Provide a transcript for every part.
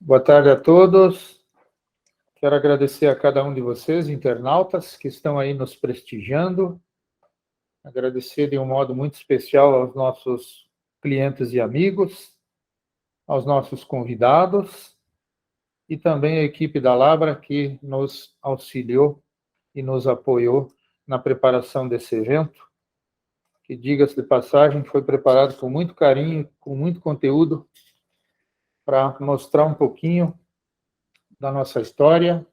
Boa tarde a todos. Quero agradecer a cada um de vocês, internautas, que estão aí nos prestigiando. Agradecer de um modo muito especial aos nossos clientes e amigos, aos nossos convidados e também a equipe da Labra que nos auxiliou e nos apoiou na preparação desse evento, que, diga-se de passagem, foi preparado com muito carinho, com muito conteúdo, para mostrar um pouquinho da nossa história,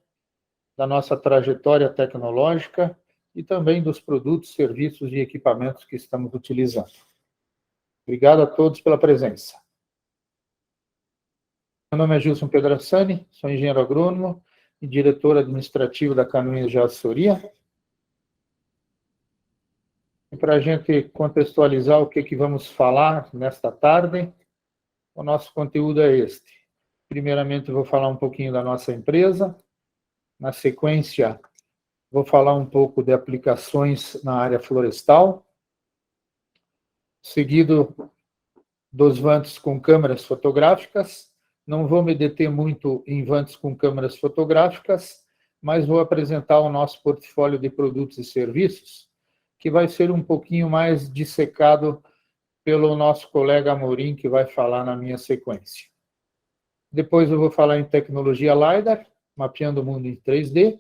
da nossa trajetória tecnológica e também dos produtos, serviços e equipamentos que estamos utilizando. Obrigado a todos pela presença. Meu nome é Gilson Pedrassani, sou engenheiro agrônomo e diretor administrativo da Canoinhas de Assessoria. E para a gente contextualizar o que vamos falar nesta tarde, o nosso conteúdo é este. Primeiramente, vou falar um pouquinho da nossa empresa. Na sequência, vou falar um pouco de aplicações na área florestal, seguido dos vantes com câmeras fotográficas. Não vou me deter muito em vantes com câmeras fotográficas, mas vou apresentar o nosso portfólio de produtos e serviços, que vai ser um pouquinho mais dissecado pelo nosso colega Amorim, que vai falar na minha sequência. Depois eu vou falar em tecnologia LiDAR, mapeando o mundo em 3D,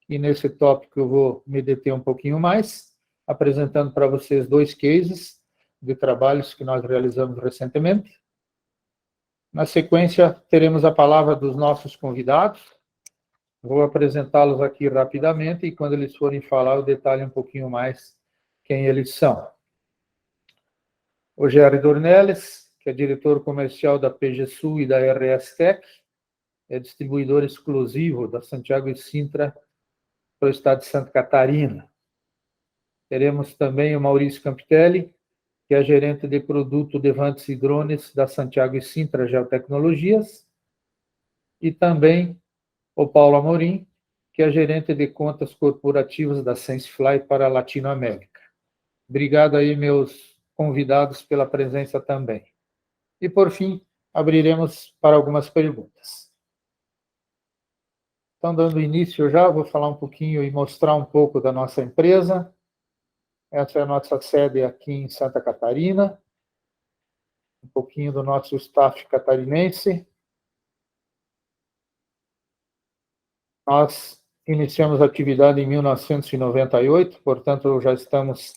e nesse tópico eu vou me deter um pouquinho mais, apresentando para vocês 2 cases de trabalhos que nós realizamos recentemente. Na sequência, teremos a palavra dos nossos convidados. Vou apresentá-los aqui rapidamente, e quando eles forem falar, eu detalho um pouquinho mais quem eles são. O Gerry Dornelles, que é diretor comercial da PGSul e da RS Tech, é distribuidor exclusivo da Santiago e Sintra para o estado de Santa Catarina. Teremos também o Maurício Campitelli, que é gerente de produto de vantes e drones da Santiago e Sintra Geotecnologias, e também o Paulo Amorim, que é gerente de contas corporativas da SenseFly para a Latinoamérica. Obrigado aí, meus convidados, pela presença também. E, por fim, abriremos para algumas perguntas. Então, dando início já, vou falar um pouquinho e mostrar um pouco da nossa empresa. Essa é a nossa sede aqui em Santa Catarina. Um pouquinho do nosso staff catarinense. Nós iniciamos a atividade em 1998, portanto, já estamos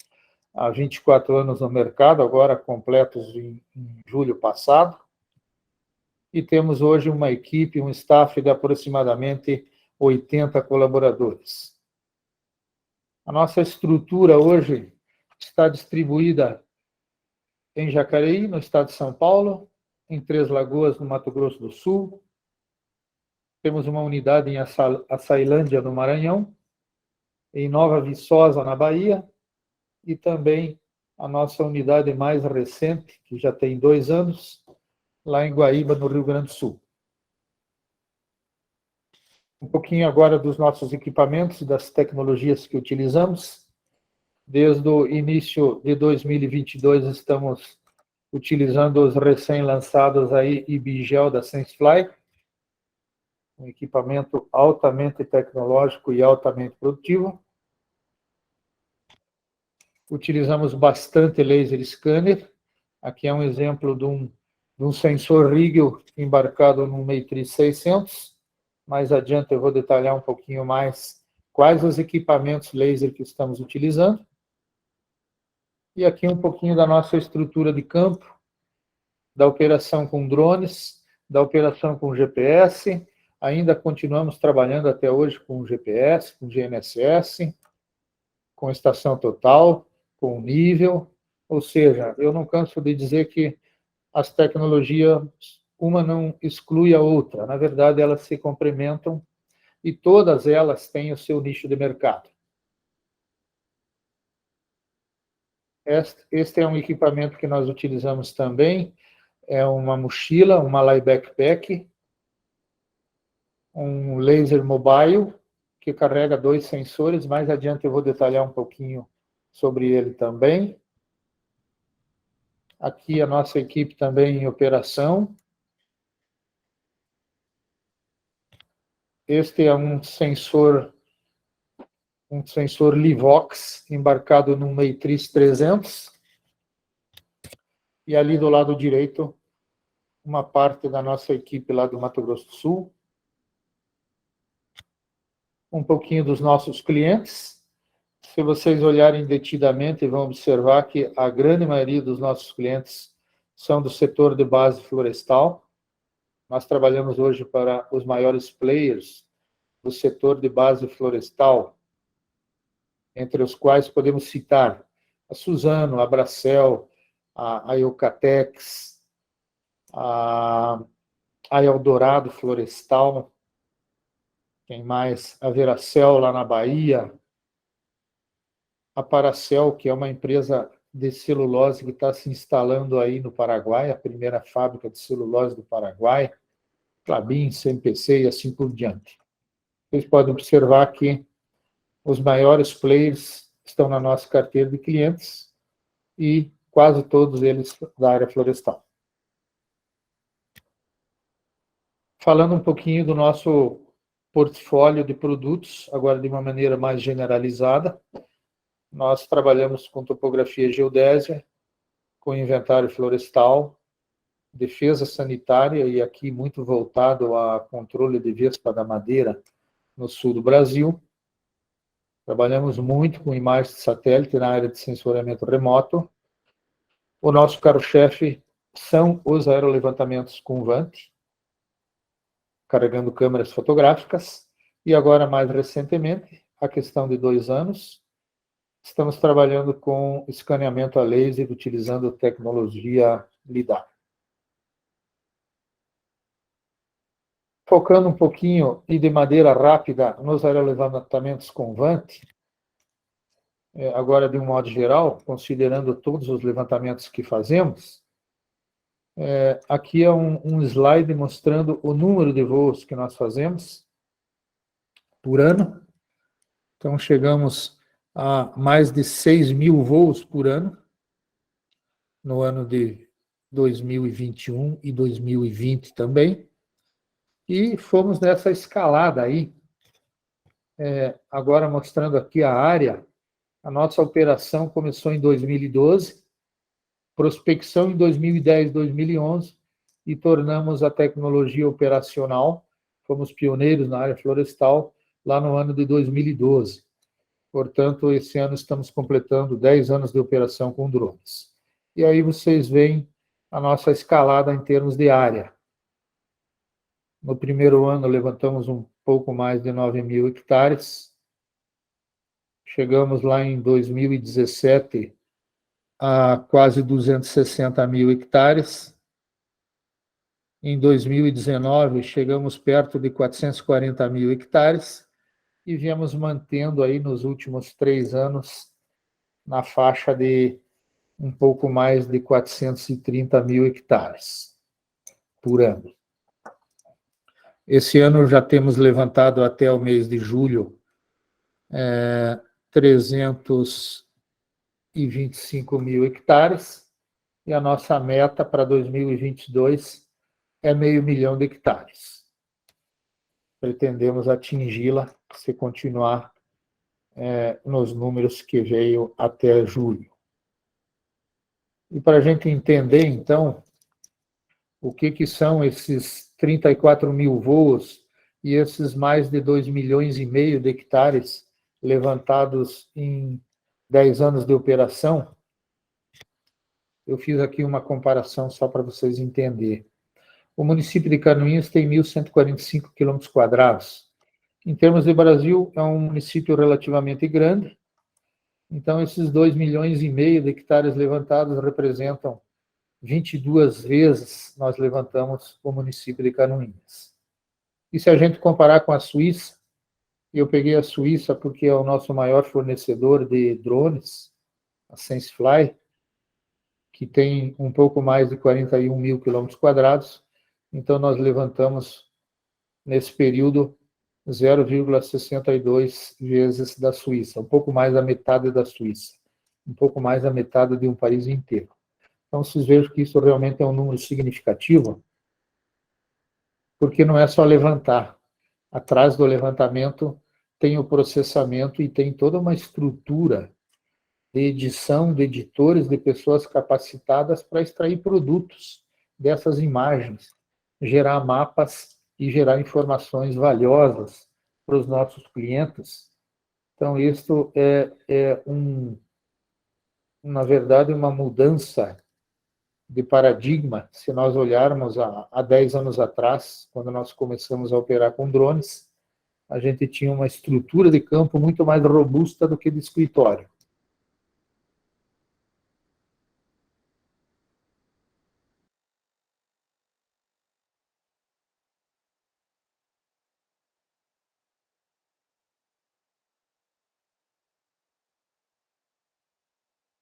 há 24 anos no mercado, agora completos em julho passado. E temos hoje uma equipe, um staff de aproximadamente 80 colaboradores. A nossa estrutura hoje está distribuída em Jacareí, no estado de São Paulo, em Três Lagoas, no Mato Grosso do Sul. Temos uma unidade em Açailândia, no Maranhão, em Nova Viçosa, na Bahia, e também a nossa unidade mais recente, que já tem 2 anos, lá em Guaíba, no Rio Grande do Sul. Um pouquinho agora dos nossos equipamentos e das tecnologias que utilizamos. Desde o início de 2022, estamos utilizando os recém-lançados aí IBGEL da SenseFly, um equipamento altamente tecnológico e altamente produtivo. Utilizamos bastante laser scanner. Aqui é um exemplo de um sensor Rigel embarcado no Matrix 600. Mais adiante eu vou detalhar um pouquinho mais quais os equipamentos laser que estamos utilizando. E aqui um pouquinho da nossa estrutura de campo, da operação com drones, da operação com GPS. Ainda continuamos trabalhando até hoje com GPS, com GNSS, com estação total, com nível. Ou seja, eu não canso de dizer que as tecnologias, uma não exclui a outra. Na verdade, elas se complementam e todas elas têm o seu nicho de mercado. Este é um equipamento que nós utilizamos também. É uma mochila, uma Light Backpack, um laser mobile, que carrega 2 sensores. Mais adiante eu vou detalhar um pouquinho sobre ele também. Aqui a nossa equipe também em operação. Este é um sensor Livox embarcado no Matrix 300. E ali do lado direito, uma parte da nossa equipe lá do Mato Grosso do Sul. Um pouquinho dos nossos clientes. Se vocês olharem detidamente, vão observar que a grande maioria dos nossos clientes são do setor de base florestal. Nós trabalhamos hoje para os maiores players do setor de base florestal, entre os quais podemos citar a Suzano, a Bracell, a Eucatex, a Eldorado Florestal, quem mais? A Veracel, lá na Bahia, a Paracel, que é uma empresa de celulose que está se instalando aí no Paraguai, a primeira fábrica de celulose do Paraguai, Klabin, CMPC e assim por diante. Vocês podem observar que os maiores players estão na nossa carteira de clientes e quase todos eles da área florestal. Falando um pouquinho do nosso portfólio de produtos, agora de uma maneira mais generalizada, nós trabalhamos com topografia geodésia, com inventário florestal, defesa sanitária, e aqui muito voltado a controle de vespa da madeira no sul do Brasil. Trabalhamos muito com imagens de satélite na área de sensoriamento remoto. O nosso carro-chefe são os aerolevantamentos com VANT, carregando câmeras fotográficas, e agora, mais recentemente, a questão de 2 anos, estamos trabalhando com escaneamento a laser, utilizando tecnologia LiDAR. Focando um pouquinho, e de maneira rápida, nos aerolevantamentos com VANT, agora de um modo geral, considerando todos os levantamentos que fazemos, aqui é um slide mostrando o número de voos que nós fazemos por ano. Então, chegamos a mais de 6.000 voos por ano, no ano de 2021 e 2020 também. E fomos nessa escalada aí, agora mostrando aqui a área. A nossa operação começou em 2012, prospecção em 2010, 2011, e tornamos a tecnologia operacional, fomos pioneiros na área florestal, lá no ano de 2012. Portanto, esse ano estamos completando 10 anos de operação com drones. E aí vocês veem a nossa escalada em termos de área. No primeiro ano, levantamos um pouco mais de 9.000 hectares. Chegamos lá em 2017 a quase 260.000 hectares. Em 2019, chegamos perto de 440.000 hectares e viemos mantendo aí nos últimos 3 anos na faixa de um pouco mais de 430.000 hectares por ano. Esse ano já temos levantado até o mês de julho 325.000 hectares, e a nossa meta para 2022 é 500.000 de hectares. Pretendemos atingi-la se continuar nos números que veio até julho. E para a gente entender, então, o que são esses 34.000 voos e esses mais de 2,5 milhões de hectares levantados em 10 anos de operação, eu fiz aqui uma comparação só para vocês entenderem. O município de Canoinhas tem 1.145 km². Em termos de Brasil, é um município relativamente grande. Então, esses 2,5 milhões de hectares levantados representam 22 vezes nós levantamos o município de Canoinhas. E se a gente comparar com a Suíça, eu peguei a Suíça porque é o nosso maior fornecedor de drones, a SenseFly, que tem um pouco mais de 41.000 km². Então, nós levantamos, nesse período, 0,62 vezes da Suíça, um pouco mais da metade da Suíça, um pouco mais da metade de um país inteiro. Então, vocês vejam que isso realmente é um número significativo, porque não é só levantar, Atrás do levantamento tem o processamento e tem toda uma estrutura de edição, de editores, de pessoas capacitadas para extrair produtos dessas imagens, gerar mapas e gerar informações valiosas para os nossos clientes. Então, isso na verdade, uma mudança de paradigma. Se nós olharmos há 10 anos atrás, quando nós começamos a operar com drones, a gente tinha uma estrutura de campo muito mais robusta do que de escritório.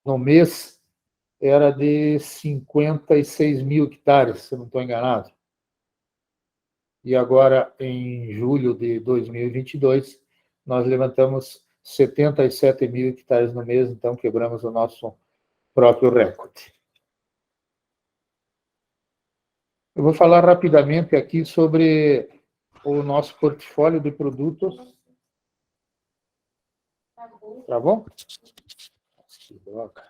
No mês, era de 56 mil hectares, se não estou enganado. E agora, em julho de 2022, nós levantamos 77 mil hectares no mês, então quebramos o nosso próprio recorde. Eu vou falar rapidamente aqui sobre o nosso portfólio de produtos. Tá bom? Que droga.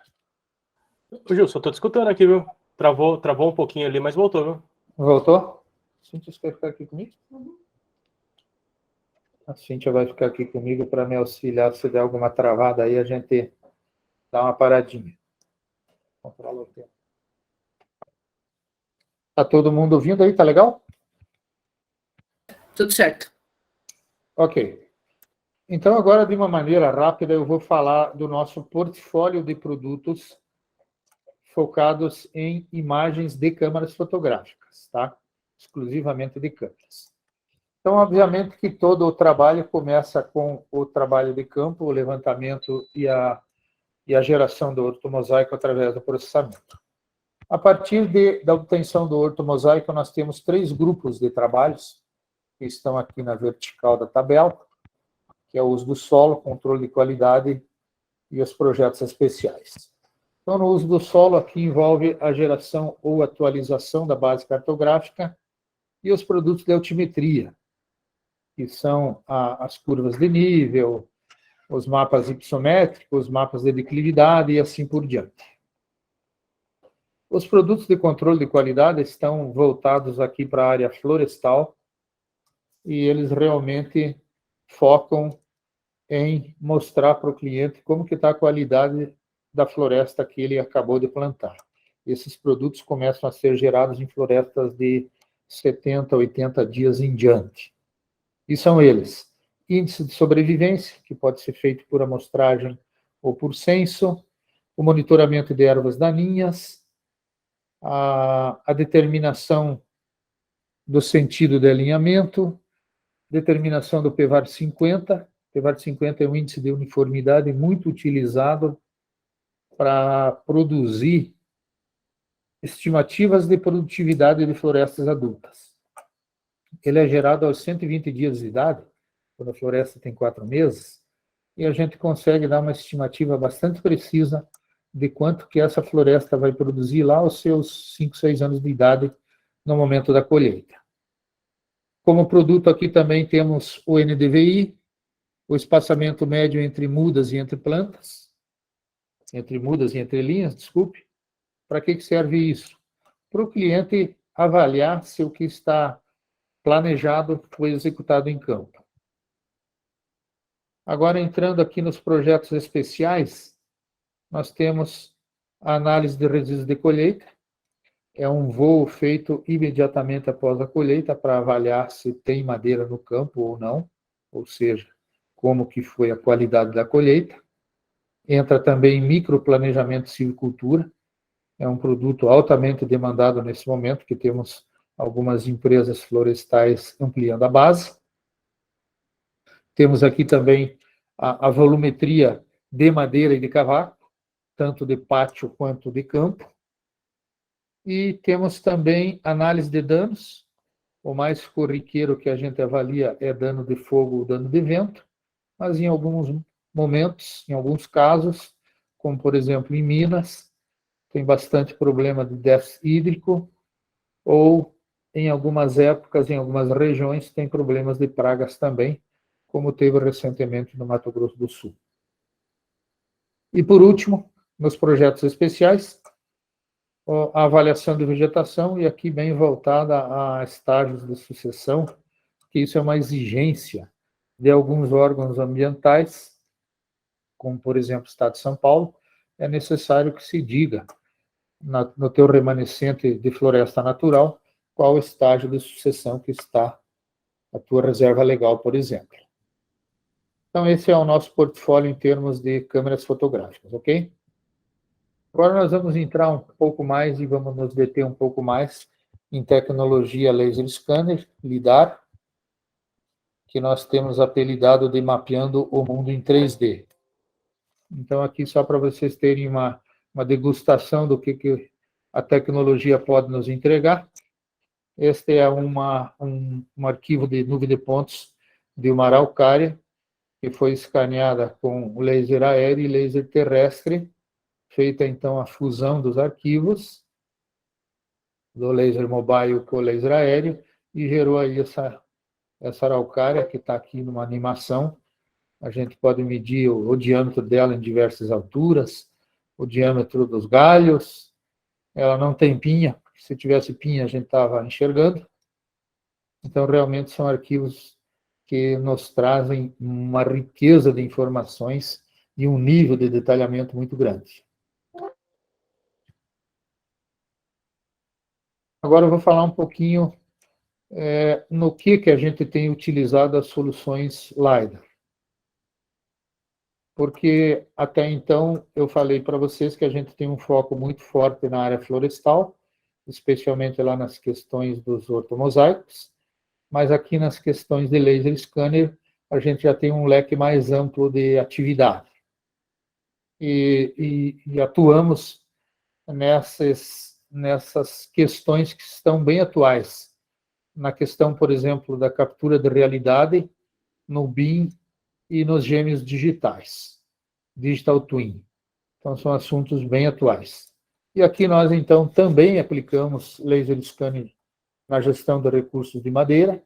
Ô, Gilson, tô te escutando aqui, viu? Travou um pouquinho ali, mas voltou, viu? Voltou? Cíntia, você quer ficar aqui comigo? A Cíntia vai ficar aqui comigo para me auxiliar. Se der alguma travada aí, a gente dá uma paradinha. Controla o tempo. Tá todo mundo ouvindo aí? Tá legal? Tudo certo. Ok. Então, agora, de uma maneira rápida, eu vou falar do nosso portfólio de produtos focados em imagens de câmaras fotográficas, tá? Exclusivamente de câmeras. Então, obviamente que todo o trabalho começa com o trabalho de campo, o levantamento e a geração do ortomosaico através do processamento. A partir da obtenção do ortomosaico, nós temos 3 grupos de trabalhos que estão aqui na vertical da tabela, que é o uso do solo, controle de qualidade e os projetos especiais. Então, no uso do solo, aqui envolve a geração ou atualização da base cartográfica e os produtos de altimetria, que são as curvas de nível, os mapas hipossométricos, os mapas de declividade e assim por diante. Os produtos de controle de qualidade estão voltados aqui para a área florestal e eles realmente focam em mostrar para o cliente como que está a qualidade da floresta que ele acabou de plantar. Esses produtos começam a ser gerados em florestas de 70, 80 dias em diante. E são eles: índice de sobrevivência, que pode ser feito por amostragem ou por censo, o monitoramento de ervas daninhas, a determinação do sentido de alinhamento, determinação do PVAR 50. PVAR 50 é um índice de uniformidade muito utilizado para produzir estimativas de produtividade de florestas adultas. Ele é gerado aos 120 dias de idade, quando a floresta tem 4 meses, e a gente consegue dar uma estimativa bastante precisa de quanto que essa floresta vai produzir lá aos seus 5, 6 anos de idade, no momento da colheita. Como produto aqui também temos o NDVI, o espaçamento médio entre mudas e entre plantas, entre mudas e entre linhas, desculpe. Para que serve isso? Para o cliente avaliar se o que está planejado foi executado em campo. Agora, entrando aqui nos projetos especiais, nós temos a análise de resíduos de colheita. É um voo feito imediatamente após a colheita para avaliar se tem madeira no campo ou não, ou seja, como que foi a qualidade da colheita. Entra também microplanejamento de silvicultura. É um produto altamente demandado nesse momento, que temos algumas empresas florestais ampliando a base. Temos aqui também a volumetria de madeira e de cavaco, tanto de pátio quanto de campo. E temos também análise de danos. O mais corriqueiro que a gente avalia é dano de fogo ou dano de vento, mas em alguns momentos, em alguns casos, como por exemplo em Minas, tem bastante problema de déficit hídrico, ou em algumas épocas, em algumas regiões, tem problemas de pragas também, como teve recentemente no Mato Grosso do Sul. E, por último, nos projetos especiais, a avaliação de vegetação, e aqui bem voltada a estágios de sucessão, que isso é uma exigência de alguns órgãos ambientais, como, por exemplo, o Estado de São Paulo, é necessário que se diga, no teu remanescente de floresta natural, qual o estágio de sucessão que está a tua reserva legal, por exemplo. Então, esse é o nosso portfólio em termos de câmeras fotográficas, ok? Agora nós vamos entrar um pouco mais e vamos nos deter um pouco mais em tecnologia laser scanner, LIDAR, que nós temos apelidado de mapeando o mundo em 3D. Então, aqui só para vocês terem uma degustação do que a tecnologia pode nos entregar. Este é um arquivo de nuvem de pontos de uma araucária, que foi escaneada com laser aéreo e laser terrestre, feita então a fusão dos arquivos do laser mobile com o laser aéreo, e gerou aí essa araucária, que está aqui numa animação. A gente pode medir o diâmetro dela em diversas alturas, o diâmetro dos galhos. Ela não tem pinha, se tivesse pinha a gente estava enxergando. Então, realmente são arquivos que nos trazem uma riqueza de informações e um nível de detalhamento muito grande. Agora eu vou falar um pouquinho no que a gente tem utilizado as soluções LiDAR. Porque até então eu falei para vocês que a gente tem um foco muito forte na área florestal, especialmente lá nas questões dos ortomosaicos, mas aqui nas questões de laser scanner a gente já tem um leque mais amplo de atividade. E atuamos nessas questões que estão bem atuais. Na questão, por exemplo, da captura de realidade, no BIM e nos gêmeos digitais, Digital Twin. Então, são assuntos bem atuais. E aqui nós, então, também aplicamos laser scanning na gestão de recursos de madeira,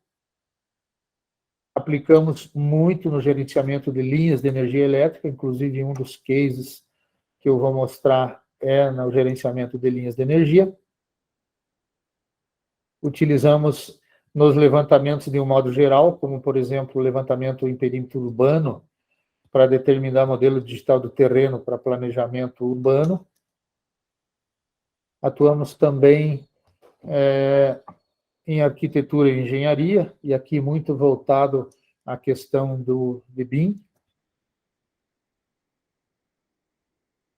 aplicamos muito no gerenciamento de linhas de energia elétrica, inclusive um dos cases que eu vou mostrar é no gerenciamento de linhas de energia. Utilizamos nos levantamentos de um modo geral, como, por exemplo, o levantamento em perímetro urbano, para determinar modelo digital do terreno para planejamento urbano. Atuamos também em arquitetura e engenharia, e aqui muito voltado à questão de BIM.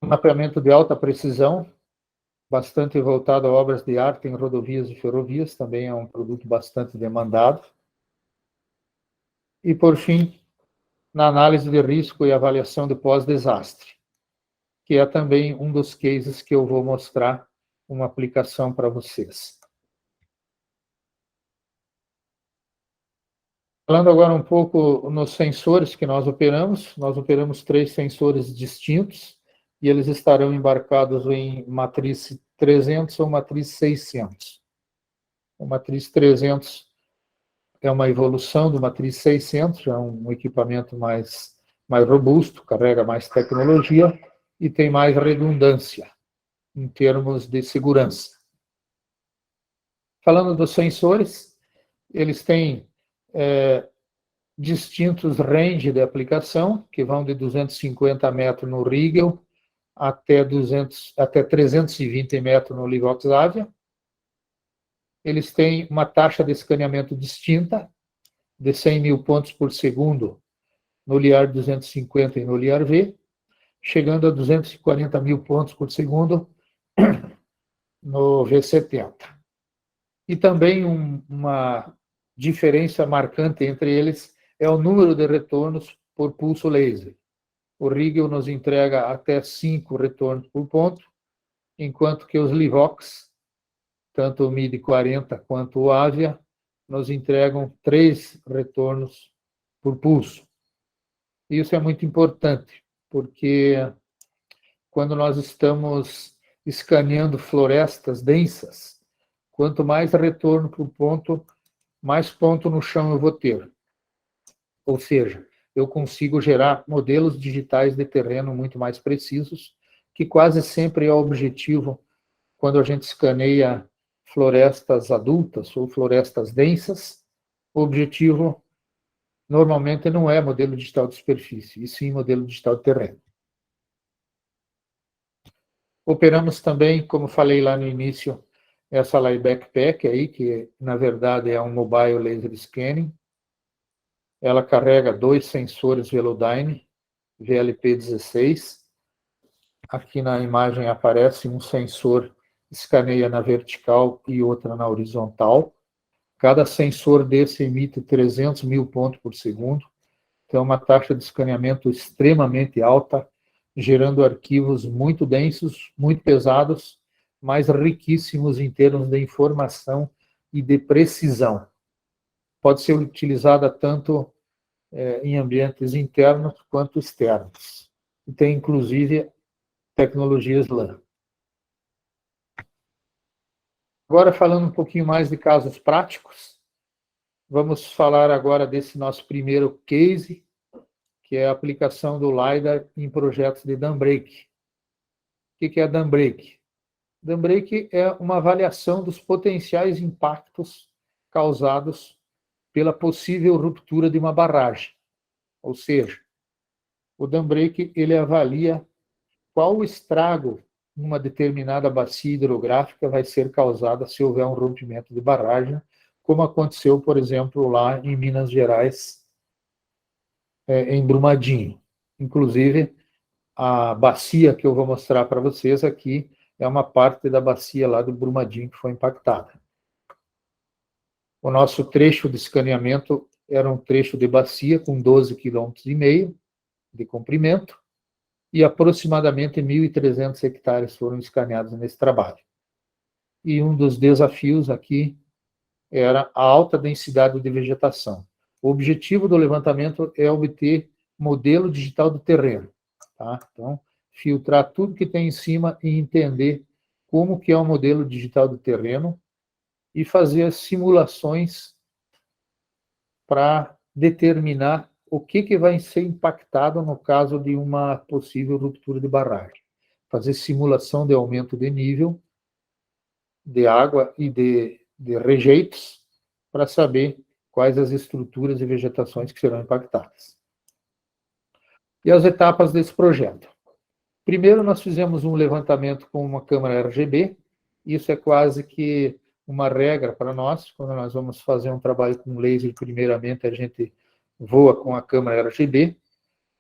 Mapeamento de alta precisão, bastante voltado a obras de arte em rodovias e ferrovias, também é um produto bastante demandado. E, por fim, na análise de risco e avaliação de pós-desastre, que é também um dos cases que eu vou mostrar uma aplicação para vocês. Falando agora um pouco nos sensores que nós operamos 3 sensores distintos, e eles estarão embarcados em matriz 300 ou matriz 600. A matriz 300 é uma evolução do matriz 600, é um equipamento mais robusto, carrega mais tecnologia e tem mais redundância em termos de segurança. Falando dos sensores, eles têm distintos range de aplicação, que vão de 250 metros no Rigel até 320 metros no Livox Avia. Eles têm uma taxa de escaneamento distinta, de 100 mil pontos por segundo no LIAR 250 e no LIAR V, chegando a 240 mil pontos por segundo no V70. E também uma diferença marcante entre eles é o número de retornos por pulso laser. O Rigel nos entrega até 5 retornos por ponto, enquanto que os Livox, tanto o MID 40 quanto o Avia, nos entregam 3 retornos por pulso. Isso é muito importante, porque quando nós estamos escaneando florestas densas, Quanto mais retorno para o ponto, mais ponto no chão eu vou ter. Ou seja, eu consigo gerar modelos digitais de terreno muito mais precisos, que quase sempre é o objetivo quando a gente escaneia florestas adultas ou florestas densas. O objetivo normalmente não é modelo digital de superfície, e sim modelo digital de terreno. Operamos também, como falei lá no início, essa Backpack aí, que na verdade é um mobile laser scanning. Ela carrega 2 sensores Velodyne, VLP16. Aqui na imagem aparece um sensor escaneia na vertical e outra na horizontal. Cada sensor desse emite 300 mil pontos por segundo. Então, uma taxa de escaneamento extremamente alta, gerando arquivos muito densos, muito pesados, mas riquíssimos em termos de informação e de precisão. Pode ser utilizada tanto em ambientes internos quanto externos. E tem, inclusive, tecnologias LAN. Agora, falando um pouquinho mais de casos práticos, vamos falar agora desse nosso primeiro case, que é a aplicação do LiDAR em projetos de dam break. O que é dam break? Dam break é uma avaliação dos potenciais impactos causados pela possível ruptura de uma barragem. Ou seja, o dam break ele avalia qual o estrago numa determinada bacia hidrográfica vai ser causada se houver um rompimento de barragem, como aconteceu, por exemplo, lá em Minas Gerais, em Brumadinho. Inclusive, a bacia que eu vou mostrar para vocês aqui é uma parte da bacia lá do Brumadinho que foi impactada. O nosso trecho de escaneamento era um trecho de bacia com 12,5 km de comprimento e aproximadamente 1.300 hectares foram escaneados nesse trabalho. E um dos desafios aqui era a alta densidade de vegetação. O objetivo do levantamento é obter modelo digital do terreno. Tá? Então, filtrar tudo que tem em cima e entender como que é o modelo digital do terreno e fazer as simulações para determinar o que vai ser impactado no caso de uma possível ruptura de barragem. Fazer simulação de aumento de nível de água e de rejeitos para saber quais as estruturas e vegetações que serão impactadas. E as etapas desse projeto. Primeiro, nós fizemos um levantamento com uma câmera RGB. Isso é quase que uma regra para nós. Quando nós vamos fazer um trabalho com laser, primeiramente, a gente voa com a câmera RGB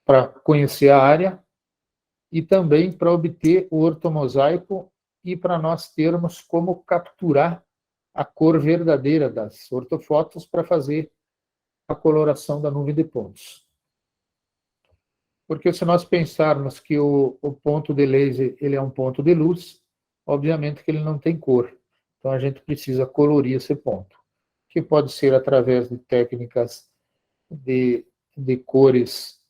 para conhecer a área e também para obter o ortomosaico e para nós termos como capturar a cor verdadeira das ortofotos para fazer a coloração da nuvem de pontos. Porque se nós pensarmos que o ponto de laser ele é um ponto de luz, obviamente que ele não tem cor. Então, a gente precisa colorir esse ponto, que pode ser através de técnicas de cores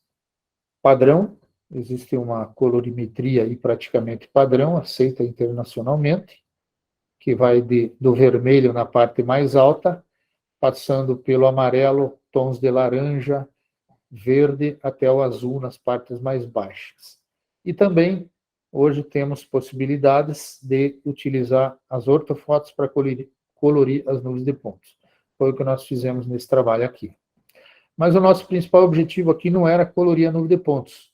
padrão. Existe uma colorimetria aí praticamente padrão, aceita internacionalmente, que vai do vermelho na parte mais alta, passando pelo amarelo, tons de laranja, verde até o azul nas partes mais baixas. E também, hoje, temos possibilidades de utilizar as ortofotos para colorir as nuvens de pontos. Foi o que nós fizemos nesse trabalho aqui. Mas o nosso principal objetivo aqui não era colorir a nuvem de pontos,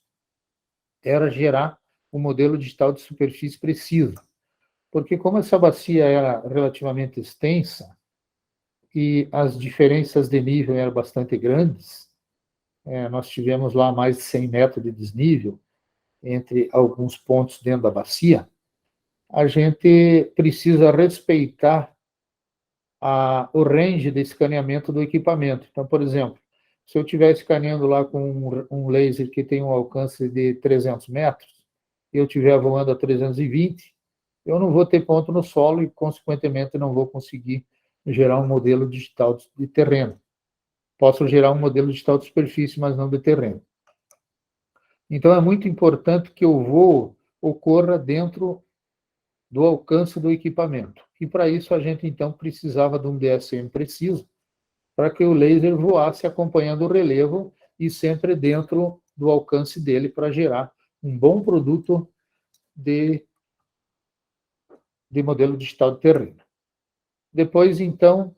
era gerar um modelo digital de superfície preciso. Porque como essa bacia era relativamente extensa e as diferenças de nível eram bastante grandes, nós tivemos lá mais de 100 metros de desnível entre alguns pontos dentro da bacia, a gente precisa respeitar o range de escaneamento do equipamento. Então, por exemplo, se eu estiver escaneando lá com um laser que tem um alcance de 300 metros, e eu estiver voando a 320, eu não vou ter ponto no solo e, consequentemente, não vou conseguir gerar um modelo digital de terreno. Posso gerar um modelo digital de superfície, mas não de terreno. Então, é muito importante que o voo ocorra dentro do alcance do equipamento. E para isso a gente então precisava de um DSM preciso, para que o laser voasse acompanhando o relevo e sempre dentro do alcance dele para gerar um bom produto de modelo digital de terreno. Depois, então,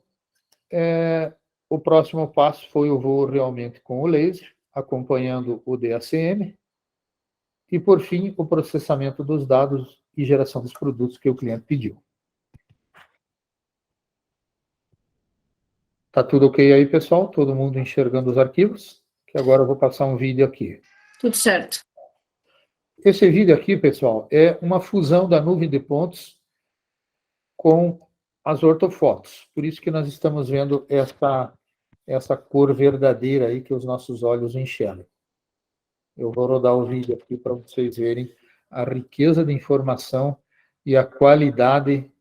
o próximo passo foi o voo realmente com o laser, acompanhando o DSM, e, por fim, o processamento dos dados e geração dos produtos que o cliente pediu. Tá tudo ok aí, pessoal? Todo mundo enxergando os arquivos? Que agora eu vou passar um vídeo aqui. Tudo certo. Esse vídeo aqui, pessoal, é uma fusão da nuvem de pontos com as ortofotos. Por isso que nós estamos vendo essa cor verdadeira aí que os nossos olhos enxergam. Eu vou rodar o vídeo aqui para vocês verem a riqueza de informação e a qualidade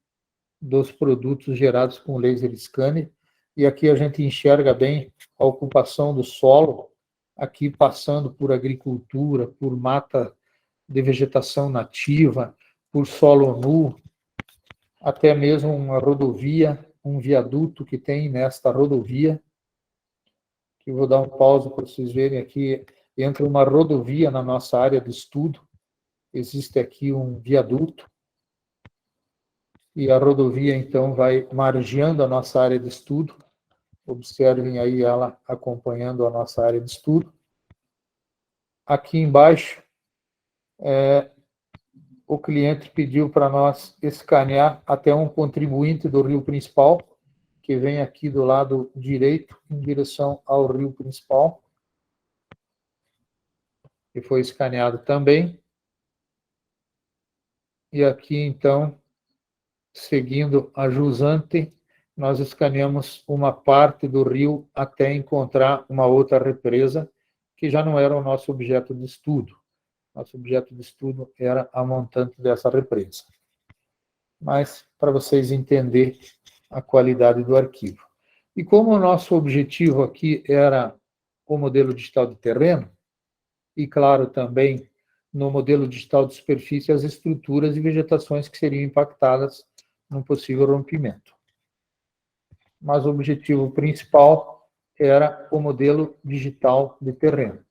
dos produtos gerados com laser scanner. E aqui a gente enxerga bem a ocupação do solo, aqui passando por agricultura, por mata de vegetação nativa, por solo nu, até mesmo uma rodovia, um viaduto que tem nesta rodovia, que eu vou dar um pause para vocês verem aqui, entra uma rodovia na nossa área de estudo, existe aqui um viaduto, e a rodovia, então, vai margeando a nossa área de estudo. Observem aí ela acompanhando a nossa área de estudo. Aqui embaixo, o cliente pediu para nós escanear até um contribuinte do rio principal, que vem aqui do lado direito, em direção ao rio principal, que foi escaneado também. E aqui, então, seguindo a jusante, nós escaneamos uma parte do rio até encontrar uma outra represa, que já não era o nosso objeto de estudo. Nosso objeto de estudo era a montante dessa represa. Mas, para vocês entenderem a qualidade do arquivo. E como o nosso objetivo aqui era o modelo digital de terreno, e, claro, também no modelo digital de superfície, as estruturas e vegetações que seriam impactadas num possível rompimento. Mas o objetivo principal era o modelo digital de terreno.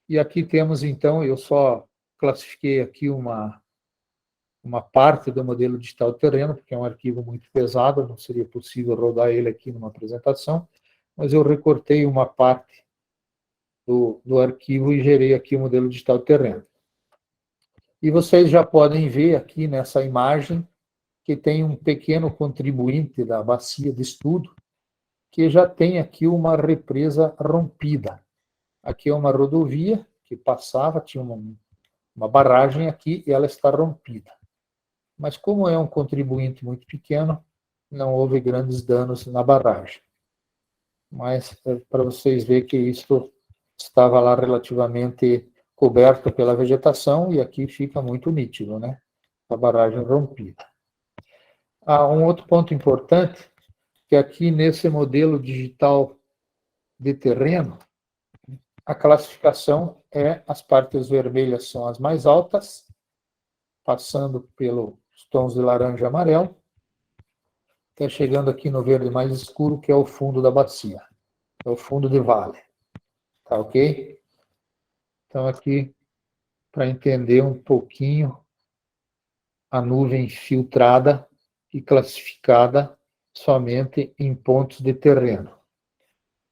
E aqui temos, então, eu só classifiquei aqui uma parte do modelo digital de terreno, porque é um arquivo muito pesado, não seria possível rodar ele aqui numa apresentação, mas eu recortei uma parte do arquivo e gerei aqui o modelo digital de terreno. E vocês já podem ver aqui nessa imagem que tem um pequeno contribuinte da bacia de estudo, que já tem aqui uma represa rompida. Aqui é uma rodovia que passava, tinha uma barragem aqui e ela está rompida. Mas como é um contribuinte muito pequeno, não houve grandes danos na barragem. Mas para vocês verem que isso estava lá relativamente coberto pela vegetação e aqui fica muito nítido, né? A barragem rompida. Um outro ponto importante, que aqui nesse modelo digital de terreno, a classificação as partes vermelhas são as mais altas, passando pelos tons de laranja e amarelo, até chegando aqui no verde mais escuro, que é o fundo da bacia, é o fundo de vale. Tá ok? Então, aqui, para entender um pouquinho a nuvem filtrada e classificada somente em pontos de terreno.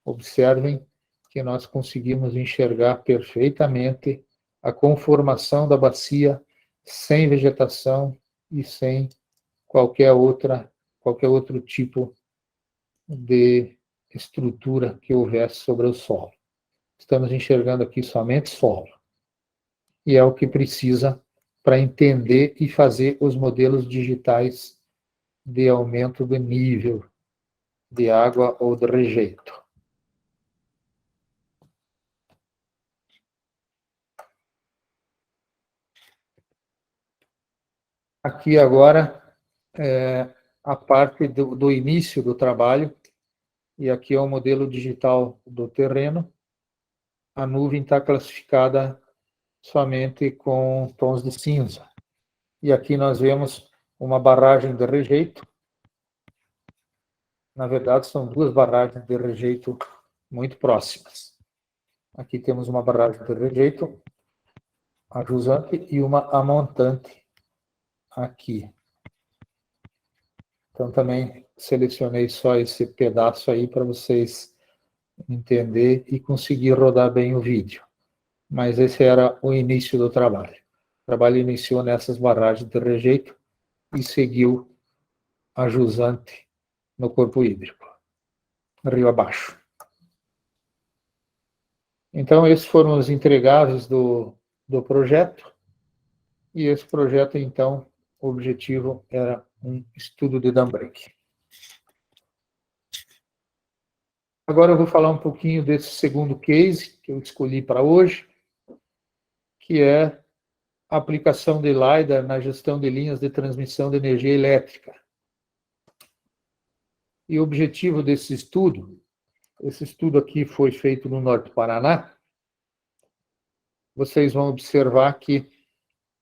Observem que nós conseguimos enxergar perfeitamente a conformação da bacia sem vegetação e sem qualquer outro tipo de estrutura que houvesse sobre o solo. Estamos enxergando aqui somente solo. E é o que precisa para entender e fazer os modelos digitais de aumento do nível de água ou de rejeito. Aqui agora a parte do início do trabalho, e aqui é o modelo digital do terreno. A nuvem está classificada somente com tons de cinza. E aqui nós vemos uma barragem de rejeito. Na verdade, são duas barragens de rejeito muito próximas. Aqui temos uma barragem de rejeito, a jusante, e uma amontante aqui. Então, também selecionei só esse pedaço aí para vocês entender e conseguir rodar bem o vídeo. Mas esse era o início do trabalho. O trabalho iniciou nessas barragens de rejeito e seguiu a jusante no corpo hídrico, rio abaixo. Então, esses foram os entregáveis do projeto. E esse projeto, então, o objetivo era um estudo de dam break. Agora eu vou falar um pouquinho desse segundo case que eu escolhi para hoje, que é a aplicação de LiDAR na gestão de linhas de transmissão de energia elétrica. E o objetivo desse estudo, esse estudo aqui foi feito no Norte do Paraná. Vocês vão observar que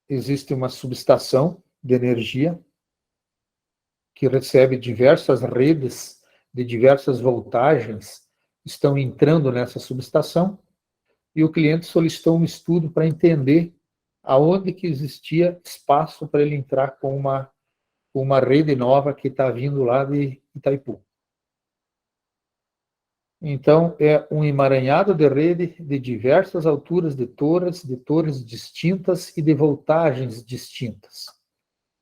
existe uma subestação de energia que recebe diversas redes de diversas voltagens, estão entrando nessa subestação, e o cliente solicitou um estudo para entender aonde que existia espaço para ele entrar com uma rede nova que está vindo lá de Itaipu. Então, é um emaranhado de rede de diversas alturas de torres distintas e de voltagens distintas.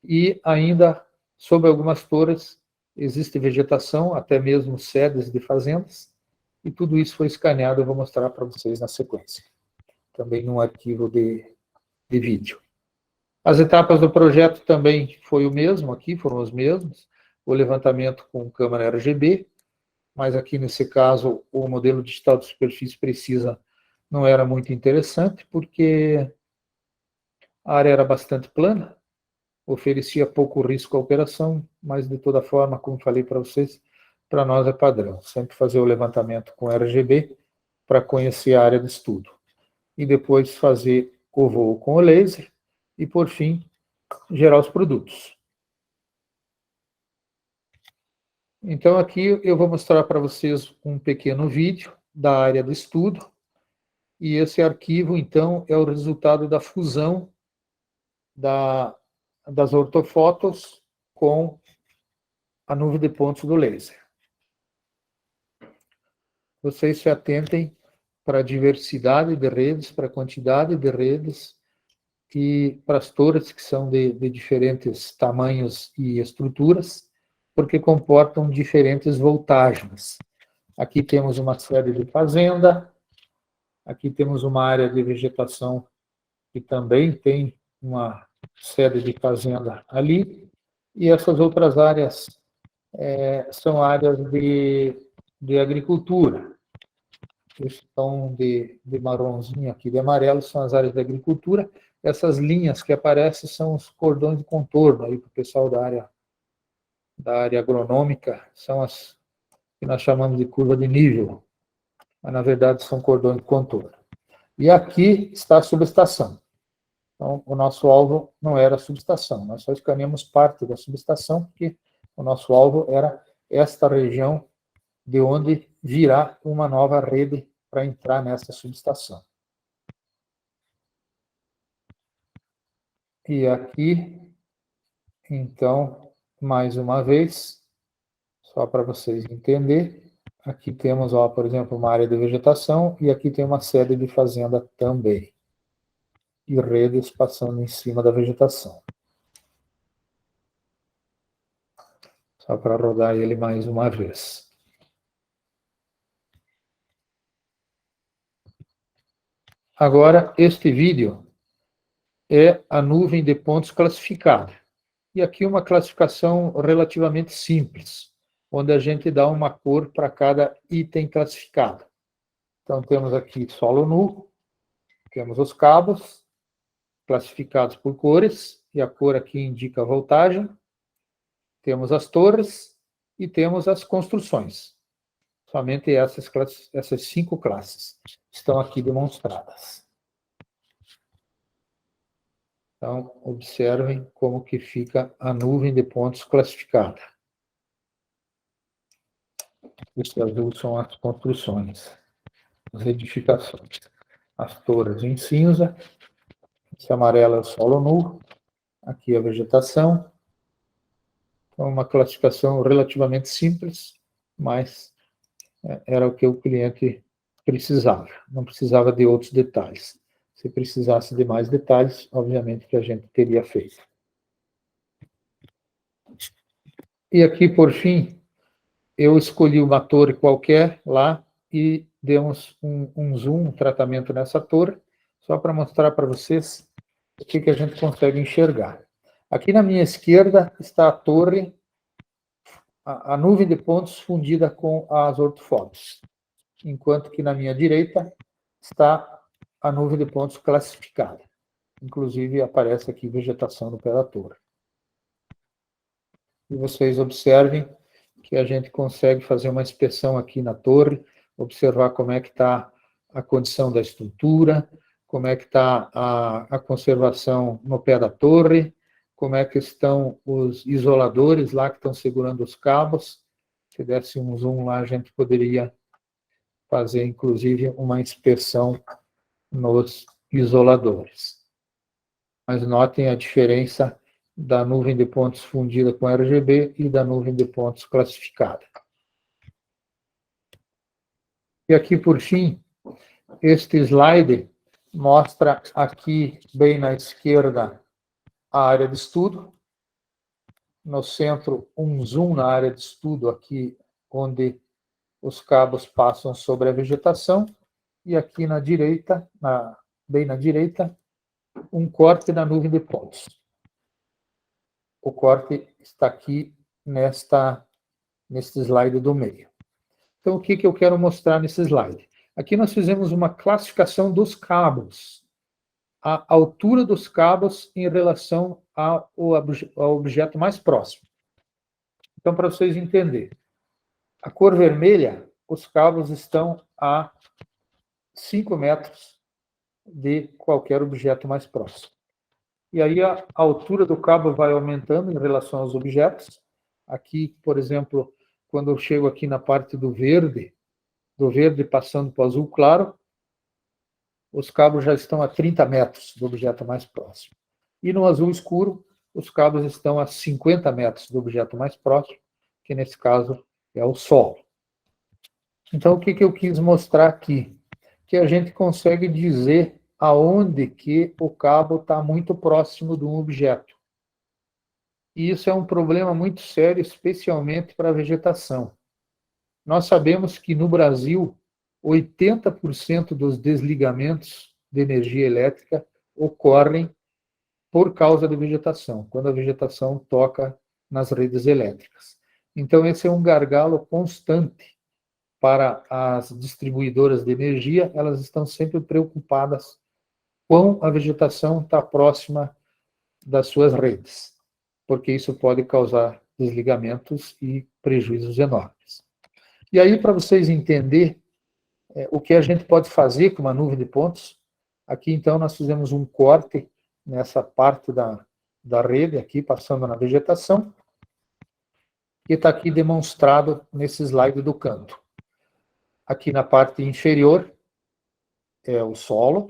E ainda, sob algumas torres, existe vegetação, até mesmo sedes de fazendas, e tudo isso foi escaneado, eu vou mostrar para vocês na sequência. Também num arquivo de vídeo. As etapas do projeto também foi o mesmo aqui, foram os mesmos. O levantamento com câmera RGB, mas aqui nesse caso o modelo digital de superfície precisa não era muito interessante, porque a área era bastante plana, oferecia pouco risco à operação, mas de toda forma, como falei para vocês, para nós é padrão, sempre fazer o levantamento com RGB para conhecer a área de estudo. E depois fazer o voo com o laser e, por fim, gerar os produtos. Então, aqui eu vou mostrar para vocês um pequeno vídeo da área do estudo, e esse arquivo, então, é o resultado da fusão das ortofotos com a nuvem de pontos do laser. Vocês se atentem para a diversidade de redes, para a quantidade de redes e para as torres que são de diferentes tamanhos e estruturas, porque comportam diferentes voltagens. Aqui temos uma série de fazenda, aqui temos uma área de vegetação que também tem uma sede de fazenda ali, e essas outras áreas são áreas de agricultura. Esse tom de marronzinho aqui, de amarelo, são as áreas de agricultura. Essas linhas que aparecem são os cordões de contorno, aí para o pessoal da área agronômica, são as que nós chamamos de curva de nível, mas na verdade são cordões de contorno. E aqui está a subestação. Então, o nosso alvo não era a subestação, nós só escaneamos parte da subestação, porque o nosso alvo era esta região de onde virá uma nova rede para entrar nessa subestação. E aqui, então, mais uma vez, só para vocês entenderem, aqui temos, ó, por exemplo, uma área de vegetação, e aqui tem uma sede de fazenda também. E redes passando em cima da vegetação. Só para rodar ele mais uma vez. Agora, este vídeo é a nuvem de pontos classificada. E aqui uma classificação relativamente simples, onde a gente dá uma cor para cada item classificado. Então, temos aqui solo nu, temos os cabos, classificados por cores, e a cor aqui indica a voltagem. Temos as torres e temos as construções. Somente essas 5 classes estão aqui demonstradas. Então, observem como que fica a nuvem de pontos classificada. Esse azul são as construções, as edificações. As torres em cinza, esse amarelo é o solo nu, aqui a vegetação. Então, uma classificação relativamente simples, mas era o que o cliente precisava, não precisava de outros detalhes. Se precisasse de mais detalhes, obviamente que a gente teria feito. E aqui, por fim, eu escolhi uma torre qualquer lá e demos um zoom, um tratamento nessa torre, só para mostrar para vocês o que a gente consegue enxergar. Aqui na minha esquerda está a torre, a nuvem de pontos fundida com as ortofotos, enquanto que na minha direita está a nuvem de pontos classificada. Inclusive, aparece aqui vegetação no pé da torre. E vocês observem que a gente consegue fazer uma inspeção aqui na torre, observar como é que está a condição da estrutura, como é que está a conservação no pé da torre, como é que estão os isoladores lá que estão segurando os cabos. Se desse um zoom lá, a gente poderia fazer, inclusive, uma inspeção nos isoladores. Mas notem a diferença da nuvem de pontos fundida com RGB e da nuvem de pontos classificada. E aqui, por fim, este slide mostra aqui, bem na esquerda, a área de estudo. No centro, um zoom na área de estudo, aqui onde os cabos passam sobre a vegetação. E aqui na direita, bem na direita, um corte da nuvem de pontos. O corte está aqui neste slide do meio. Então, o que eu quero mostrar nesse slide? Aqui nós fizemos uma classificação dos cabos, a altura dos cabos em relação ao objeto mais próximo. Então, para vocês entenderem, a cor vermelha, os cabos estão a 5 metros de qualquer objeto mais próximo. E aí a altura do cabo vai aumentando em relação aos objetos. Aqui, por exemplo, quando eu chego aqui na parte do verde passando para o azul claro, os cabos já estão a 30 metros do objeto mais próximo. E no azul escuro, os cabos estão a 50 metros do objeto mais próximo, que nesse caso é o solo. Então, o que eu quis mostrar aqui? Que a gente consegue dizer aonde que o cabo está muito próximo de um objeto. E isso é um problema muito sério, especialmente para a vegetação. Nós sabemos que no Brasil, 80% dos desligamentos de energia elétrica ocorrem por causa da vegetação, quando a vegetação toca nas redes elétricas. Então, esse é um gargalo constante para as distribuidoras de energia, elas estão sempre preocupadas com a vegetação está próxima das suas redes, porque isso pode causar desligamentos e prejuízos enormes. E aí, para vocês entenderem o que a gente pode fazer com uma nuvem de pontos, aqui, então, nós fizemos um corte nessa parte da rede, aqui, passando na vegetação, que está aqui demonstrado nesse slide do canto. Aqui na parte inferior é o solo,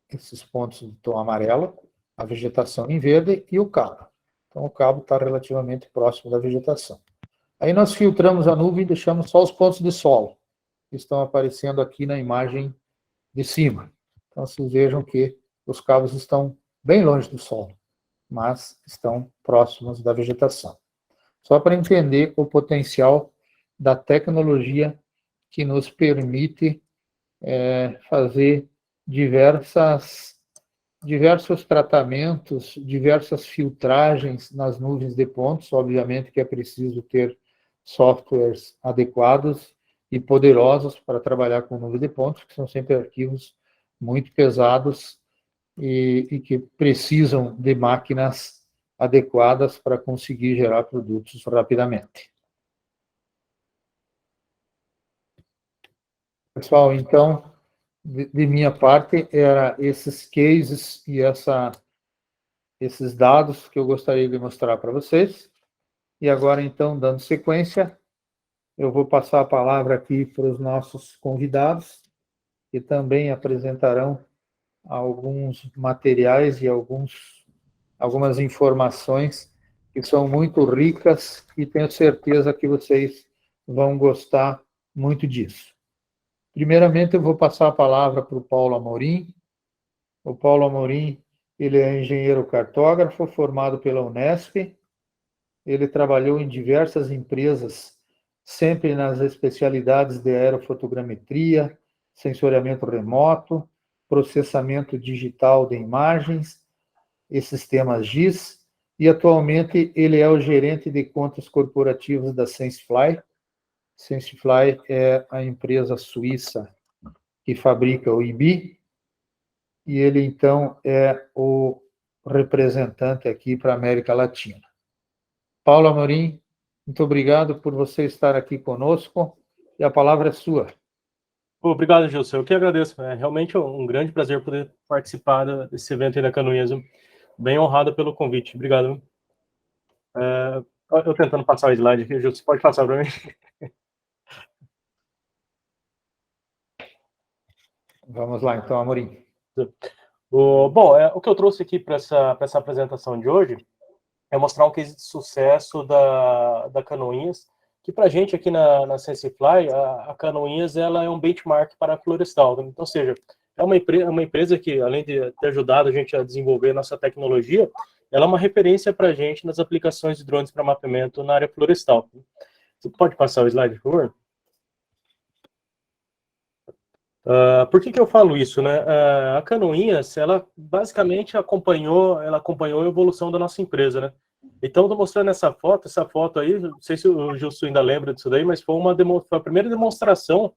esses pontos em tom amarelo, a vegetação em verde e o cabo. Então, o cabo está relativamente próximo da vegetação. Aí nós filtramos a nuvem e deixamos só os pontos de solo, que estão aparecendo aqui na imagem de cima. Então, vocês vejam que os cabos estão bem longe do solo, mas estão próximos da vegetação. Só para entender o potencial da tecnologia que nos permite fazer diversos tratamentos, diversas filtragens nas nuvens de pontos. Obviamente que é preciso ter softwares adequados e poderosos para trabalhar com nuvem de pontos, que são sempre arquivos muito pesados e que precisam de máquinas adequadas para conseguir gerar produtos rapidamente. Pessoal, então, de minha parte, era esses cases e essa esses dados que eu gostaria de mostrar para vocês. E agora, então, dando sequência, eu vou passar a palavra aqui para os nossos convidados, que também apresentarão alguns materiais e algumas informações que são muito ricas e tenho certeza que vocês vão gostar muito disso. Primeiramente, eu vou passar a palavra para o Paulo Amorim. O Paulo Amorim, ele é engenheiro cartógrafo, formado pela Unesp. Ele trabalhou em diversas empresas, sempre nas especialidades de aerofotogrametria, sensoriamento remoto, processamento digital de imagens e sistemas GIS, e atualmente ele é o gerente de contas corporativas da SenseFly. SenseFly é a empresa suíça que fabrica o IBI, e ele, então, é o representante aqui para a América Latina. Paulo Amorim, muito obrigado por você estar aqui conosco, e a palavra é sua. Obrigado, Gilson. Eu que agradeço. É realmente um grande prazer poder participar desse evento aí da Canoinhas. Bem honrado pelo convite. Obrigado. Eu tentando passar o slide aqui, Gilson. Pode passar para mim? Vamos lá, então, Amorim. Bom, o que eu trouxe aqui para essa apresentação de hoje é mostrar um case de sucesso da Canoinhas, que para a gente aqui na SenseFly, a Canoinhas ela é um benchmark para a florestal. Então, ou seja, é uma empresa que, além de ter ajudado a gente a desenvolver nossa tecnologia, ela é uma referência para a gente nas aplicações de drones para mapeamento na área florestal. Você pode passar o slide, por favor? Por que eu falo isso, né? A Canoinhas, ela basicamente acompanhou a evolução da nossa empresa, né? Então, estou mostrando essa foto aí, não sei se o Gilson ainda lembra disso daí, mas foi a primeira demonstração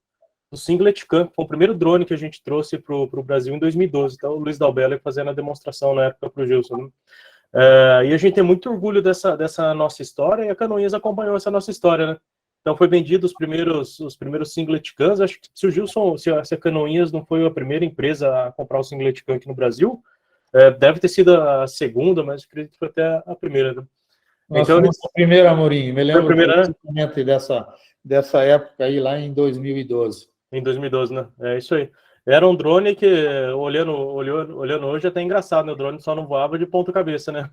do Singlet Cam, foi o primeiro drone que a gente trouxe para o Brasil em 2012. Então, o Luiz Dalbelli fazendo a demonstração na época para o Gilson, né? E a gente tem muito orgulho dessa nossa história, e a Canoinhas acompanhou essa nossa história, né? Então, foi vendido os primeiros Singlet Cams. Acho que se o Gilson, se a Canoinhas não foi a primeira empresa a comprar o Singlet Cam aqui no Brasil, deve ter sido a segunda, mas acredito que foi até a primeira. Né? Nossa, então, a primeira, Amorim, me lembro perfeitamente dessa época aí, lá em 2012. Em 2012, né? É isso aí. Era um drone que, olhando hoje, é até engraçado, né? O drone só não voava de ponta cabeça, né?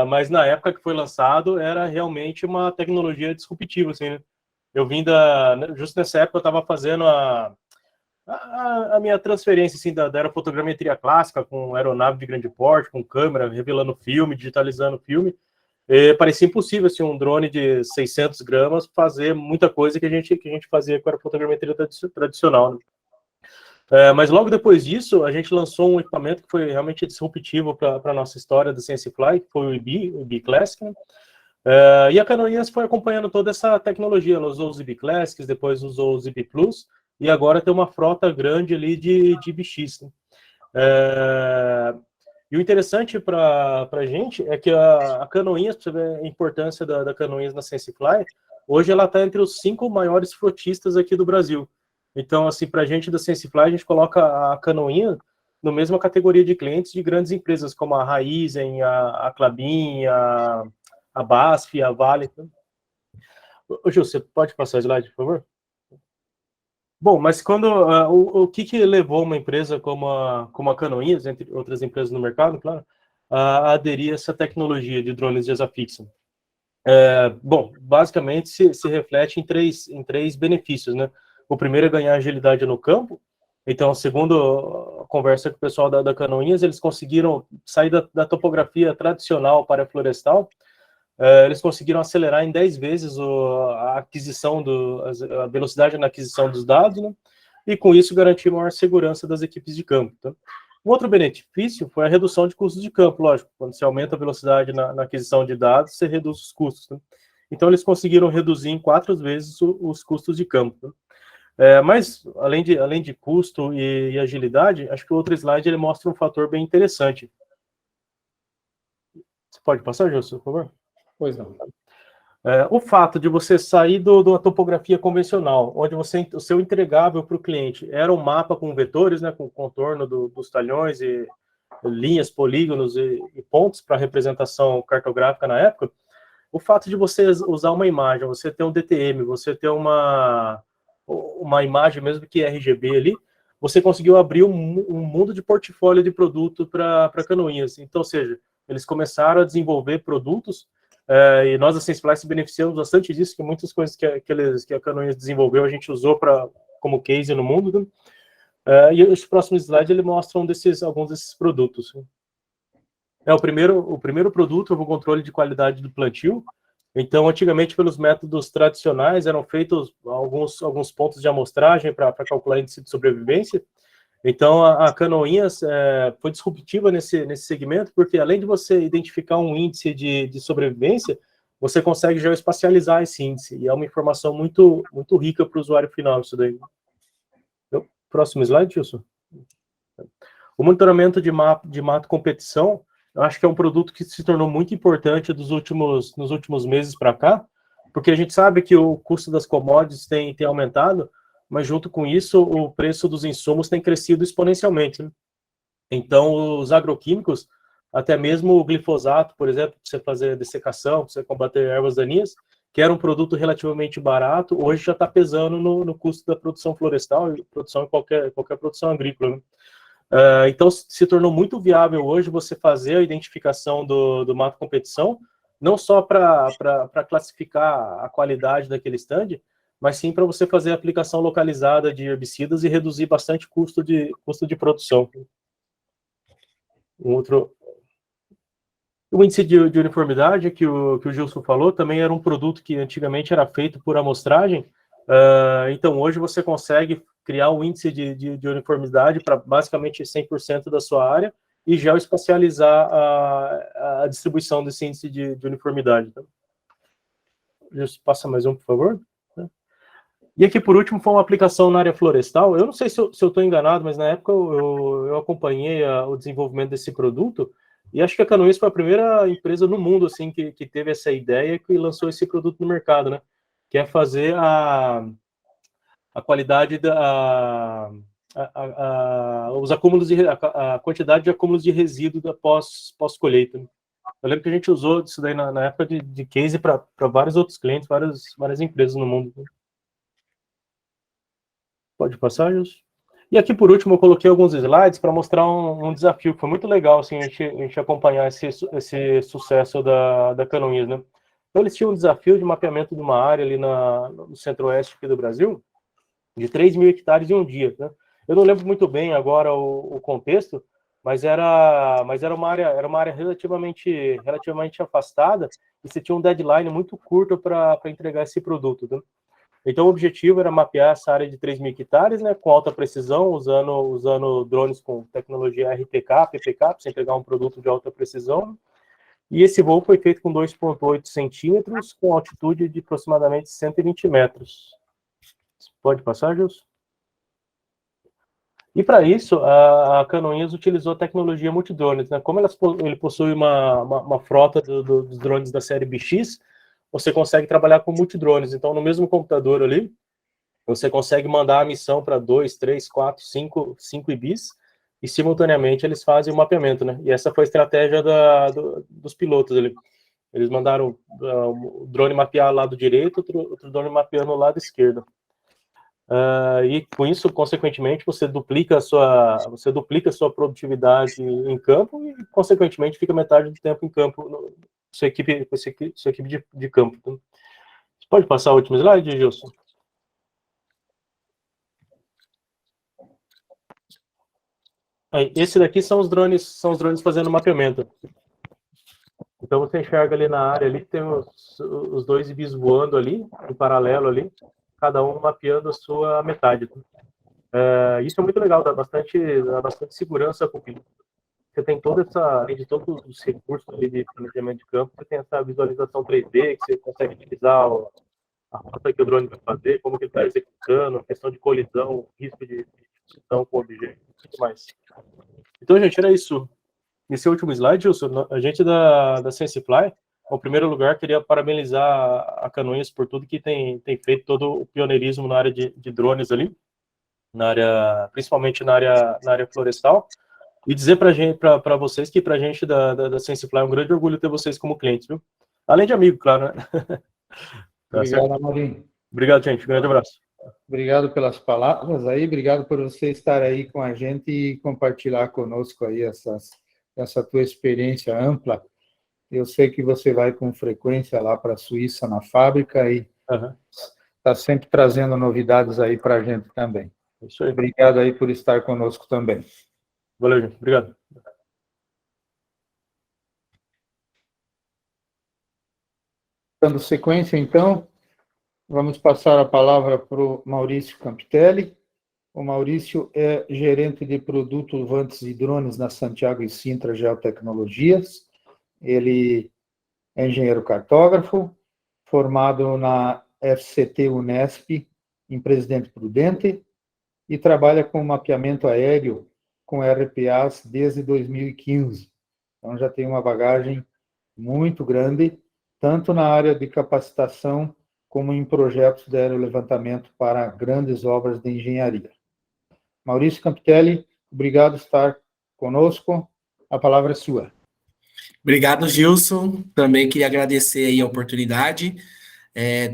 Mas na época que foi lançado, era realmente uma tecnologia disruptiva, assim, né? Eu vim justo nessa época, eu estava fazendo a minha transferência, assim, da aerofotogrametria clássica, com aeronave de grande porte, com câmera, revelando filme, digitalizando filme. Parecia impossível, assim, um drone de 600 gramas fazer muita coisa que a gente fazia com a aerofotogrametria tradicional, né? Mas logo depois disso, a gente lançou um equipamento que foi realmente disruptivo para a nossa história do SenseFly, que foi o IBI Classic, né? E a Canoinhas foi acompanhando toda essa tecnologia. Ela usou os IBI Classics, depois usou os IBI Plus, e agora tem uma frota grande ali de IBX, né? E o interessante para a gente é que a Canoinhas, para você ver a importância da Canoinhas na SenseFly, hoje ela está entre os 5 maiores frotistas aqui do Brasil. Então, assim, para a gente da SenseFly, a gente coloca a Canoinha na mesma categoria de clientes de grandes empresas, como a Raizen, a Klabin, a BASF, a Vale. Ô, Gil, você pode passar o slide, por favor? Bom, mas o que levou uma empresa como a Canoinhas, entre outras empresas no mercado, claro, a aderir a essa tecnologia de drones de asa fixa? Bom, basicamente se reflete em três benefícios, né? O primeiro é ganhar agilidade no campo. Então, segundo a conversa com o pessoal da Canoinhas, eles conseguiram sair da topografia tradicional para a florestal. Eles conseguiram acelerar em 10 vezes a velocidade na aquisição dos dados, né? E com isso garantir maior segurança das equipes de campo. Tá? Um outro benefício foi a redução de custos de campo, lógico. Quando você aumenta a velocidade na aquisição de dados, você reduz os custos. Né? Então, eles conseguiram reduzir em 4 vezes os custos de campo. Né? Mas, além de custo e agilidade, acho que o outro slide ele mostra um fator bem interessante. Você pode passar, Gilson, por favor? Pois não. O fato de você sair da topografia convencional, onde o seu entregável para o cliente era um mapa com vetores, né, com contorno dos talhões e linhas, polígonos e pontos para representação cartográfica na época, o fato de você usar uma imagem, você ter um DTM, você ter uma imagem mesmo que RGB ali, você conseguiu abrir um mundo de portfólio de produto para Canoinhas. Então, ou seja, eles começaram a desenvolver produtos, e nós, a SenseFly, se beneficiamos bastante disso, que muitas coisas que a Canoinhas desenvolveu, a gente usou como case no mundo, né? E os próximos slides, ele mostram alguns desses produtos. O primeiro produto é o controle de qualidade do plantio. Então, antigamente, pelos métodos tradicionais, eram feitos alguns pontos de amostragem para calcular índice de sobrevivência. Então, a Canoinhas foi disruptiva nesse segmento, porque além de você identificar um índice de sobrevivência, você consegue geoespacializar esse índice, e é uma informação muito, muito rica para o usuário final, isso daí. Próximo slide, Gilson. O monitoramento de mato competição, eu acho que é um produto que se tornou muito importante nos últimos meses para cá, porque a gente sabe que o custo das commodities tem aumentado, mas junto com isso o preço dos insumos tem crescido exponencialmente, né? Então os agroquímicos, até mesmo o glifosato, por exemplo, para você fazer dessecação, para você combater ervas daninhas, que era um produto relativamente barato, hoje já está pesando no custo da produção florestal e produção em qualquer produção agrícola, né? Então, se tornou muito viável hoje você fazer a identificação do mato competição, não só para classificar a qualidade daquele stand, mas sim para você fazer a aplicação localizada de herbicidas e reduzir bastante custo de produção. O índice de uniformidade que o Gilson falou também era um produto que antigamente era feito por amostragem. Então, hoje você consegue criar um índice de uniformidade para basicamente 100% da sua área e geoespacializar a distribuição desse índice de uniformidade. Então, passa mais um, por favor. E aqui, por último, foi uma aplicação na área florestal. Eu não sei se eu estou enganado, mas na época eu acompanhei o desenvolvimento desse produto, e acho que a Canoinhas foi a primeira empresa no mundo assim, que teve essa ideia e lançou esse produto no mercado, né? Que é fazer a qualidade os acúmulos a quantidade de acúmulos de resíduo pós-colheita. Eu lembro que a gente usou isso daí na época de case para vários outros clientes, várias empresas no mundo. Pode passar, Gilson? E aqui, por último, eu coloquei alguns slides para mostrar um desafio que foi muito legal assim, a gente acompanhar esse sucesso da Canoinhas, né? Então, eles tinham um desafio de mapeamento de uma área ali no centro-oeste aqui do Brasil, de 3.000 hectares em um dia, né? Eu não lembro muito bem agora o contexto, mas era uma área relativamente afastada, e você tinha um deadline muito curto para entregar esse produto, né? Então, o objetivo era mapear essa área de 3.000 hectares, né, com alta precisão, usando drones com tecnologia RTK, PPK, para você entregar um produto de alta precisão. E esse voo foi feito com 2,8 centímetros, com altitude de aproximadamente 120 metros. Pode passar, Gilson? E para isso, a Canoinhas utilizou a tecnologia multidrones, né? Como ele possui uma frota dos drones da série BX, você consegue trabalhar com multidrones. Então, no mesmo computador ali, você consegue mandar a missão para 2, 3, 4, 5 IBs, e simultaneamente eles fazem o mapeamento, né? E essa foi a estratégia dos pilotos ali. Eles mandaram o drone mapear o lado direito, outro drone mapeando o lado esquerdo. E com isso, consequentemente, você duplica a sua produtividade em campo e, consequentemente, fica metade do tempo em campo, sua equipe de campo. Então, pode passar o último slide, Gilson? Esse daqui são os drones fazendo mapeamento. Então você enxerga ali na área, ali tem os dois ibis voando ali, em paralelo ali, cada um mapeando a sua metade. Isso é muito legal, dá bastante segurança para o piloto. Você tem além de todos os recursos ali de planejamento de campo, você tem essa visualização 3D, que você consegue utilizar a rota que o drone vai fazer, como que ele está executando, questão de colisão, risco de discussão com o objeto, e tudo mais. Então, gente, era isso. Nesse último slide, Gilson, a gente da SenseFly, em primeiro lugar, queria parabenizar a Canoinhas por tudo que tem feito, todo o pioneirismo na área de drones ali, principalmente na área florestal. E dizer para vocês que para a gente da SenseFly é um grande orgulho ter vocês como clientes, viu? Além de amigo, claro, né? Tá Obrigado, certo? Amorim. Obrigado, gente. Grande abraço. Obrigado pelas palavras aí, obrigado por você estar aí com a gente e compartilhar conosco aí essa tua experiência ampla. Eu sei que você vai com frequência lá para a Suíça na fábrica e está sempre trazendo novidades aí para a gente também. Isso aí. Obrigado aí por estar conosco também. Valeu, gente. Obrigado. Dando sequência, então, vamos passar a palavra para o Maurício Campitelli. O Maurício é gerente de produtos Vantes e Drones na Santiago e Sintra Geotecnologias. Ele é engenheiro cartógrafo, formado na FCT Unesp, em Presidente Prudente, e trabalha com mapeamento aéreo com RPAs desde 2015. Então, já tem uma bagagem muito grande, tanto na área de capacitação, como em projetos de aerolevantamento para grandes obras de engenharia. Maurício Campitelli, obrigado por estar conosco. A palavra é sua. Obrigado, Gilson. Também queria agradecer aí a oportunidade.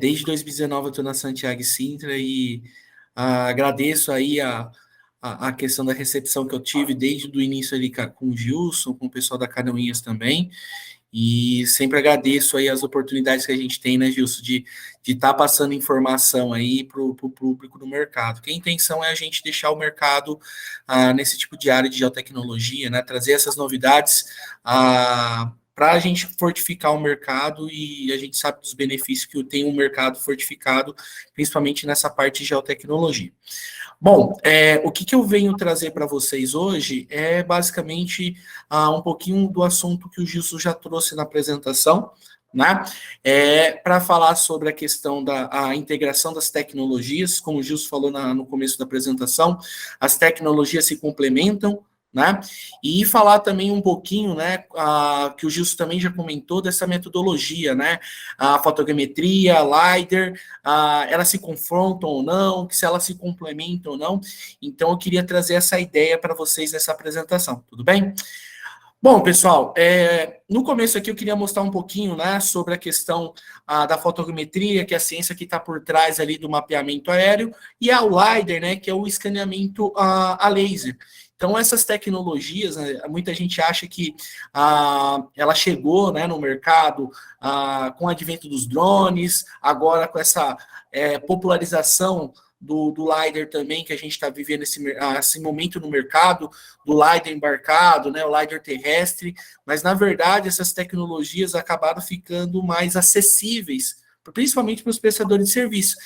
Desde 2019 eu estou na Santiago e Sintra e agradeço aí a questão da recepção que eu tive desde o início ali com o Gilson, com o pessoal da Canoinhas também. E sempre agradeço aí as oportunidades que a gente tem, né, Gilson, de estar passando informação aí para o público do mercado. Que a intenção é a gente deixar o mercado nesse tipo de área de geotecnologia, né, trazer essas novidades para a gente fortificar o mercado, e a gente sabe dos benefícios que tem um mercado fortificado, principalmente nessa parte de geotecnologia. Bom, o que eu venho trazer para vocês hoje é basicamente um pouquinho do assunto que o Gilson já trouxe na apresentação, né? Para falar sobre a questão da integração das tecnologias, como o Gilson falou no começo da apresentação, as tecnologias se complementam, né? E falar também um pouquinho, né, que o Gilson também já comentou, dessa metodologia, né? A fotogrametria, a LiDAR, elas se confrontam ou não, se elas se complementam ou não. Então, eu queria trazer essa ideia para vocês nessa apresentação, tudo bem? Bom, pessoal, no começo aqui eu queria mostrar um pouquinho, né, sobre a questão da fotogrametria, que é a ciência que está por trás ali do mapeamento aéreo, e a LiDAR, né, que é o escaneamento a laser. Então, essas tecnologias, né, muita gente acha que ela chegou, né, no mercado com o advento dos drones, agora com essa popularização do LiDAR também, que a gente está vivendo esse momento no mercado, do LiDAR embarcado, né, o LiDAR terrestre, mas, na verdade, essas tecnologias acabaram ficando mais acessíveis, principalmente para os prestadores de serviço.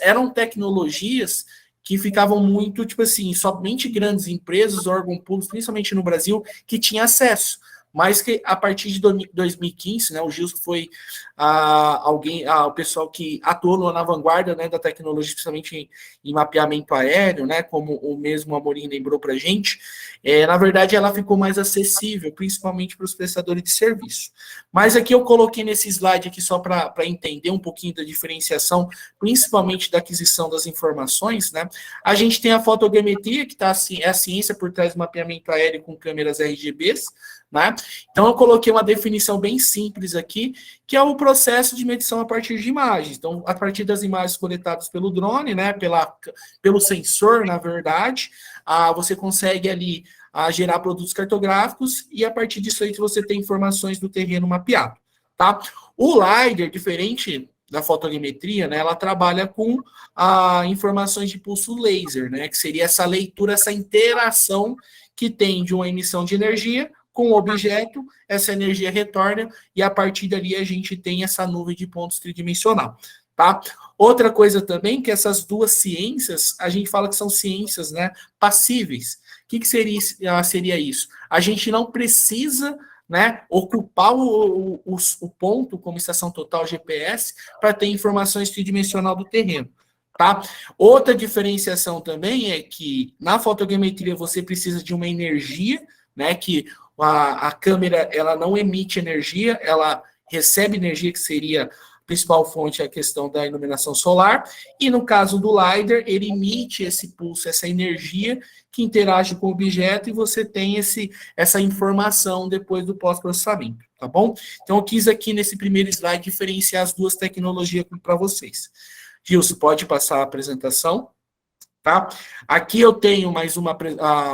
Eram tecnologias que ficavam muito, tipo assim, somente grandes empresas, órgãos públicos, principalmente no Brasil, que tinham acesso. Mas que a partir de 2015, né, o Gilson foi o pessoal que atuou na vanguarda, né, da tecnologia, principalmente em mapeamento aéreo, né, como o mesmo Amorim lembrou para a gente. Na verdade, ela ficou mais acessível, principalmente para os prestadores de serviço. Mas aqui eu coloquei nesse slide aqui só para entender um pouquinho da diferenciação, principalmente da aquisição das informações, né? A gente tem a fotogrametria, que é a ciência por trás do mapeamento aéreo com câmeras RGBs, né? Então, eu coloquei uma definição bem simples aqui, que é o processo de medição a partir de imagens. Então, a partir das imagens coletadas pelo drone, né, pelo sensor, na verdade, você consegue ali gerar produtos cartográficos, e a partir disso aí você tem informações do terreno mapeado, tá? O LiDAR, diferente da fotogrametria, né, ela trabalha com informações de pulso laser, né, que seria essa leitura, essa interação que tem de uma emissão de energia com o objeto, essa energia retorna, e a partir dali a gente tem essa nuvem de pontos tridimensional, tá? Outra coisa também, que essas duas ciências, a gente fala que são ciências, né, passíveis. O que seria isso? A gente não precisa, né, ocupar o ponto como estação total GPS para ter informações tridimensional do terreno, tá? Outra diferenciação também é que na fotogrametria você precisa de uma energia, né, que a câmera ela não emite energia, ela recebe energia, que seria principal fonte é a questão da iluminação solar, e no caso do LiDAR, ele emite esse pulso, essa energia que interage com o objeto, e você tem essa informação depois do pós-processamento, tá bom? Então, eu quis aqui nesse primeiro slide diferenciar as duas tecnologias para vocês. Gilson, pode passar a apresentação, tá? Aqui eu tenho mais uma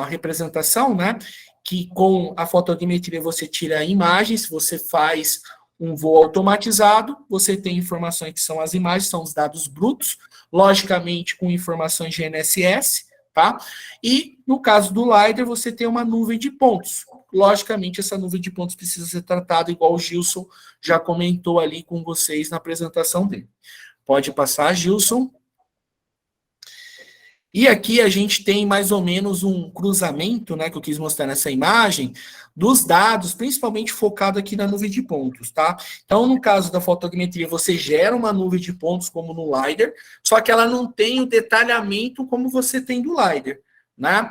representação, né? Que com a fotogrametria você tira imagens, você faz um voo automatizado, você tem informações que são as imagens, são os dados brutos, logicamente com informações GNSS, tá? E no caso do LiDAR, você tem uma nuvem de pontos. Logicamente, essa nuvem de pontos precisa ser tratada, igual o Gilson já comentou ali com vocês na apresentação dele. Pode passar, Gilson. E aqui a gente tem mais ou menos um cruzamento, né, que eu quis mostrar nessa imagem, dos dados, principalmente focado aqui na nuvem de pontos, tá? Então, no caso da fotogrametria, você gera uma nuvem de pontos, como no LiDAR, só que ela não tem o detalhamento como você tem do LiDAR, né?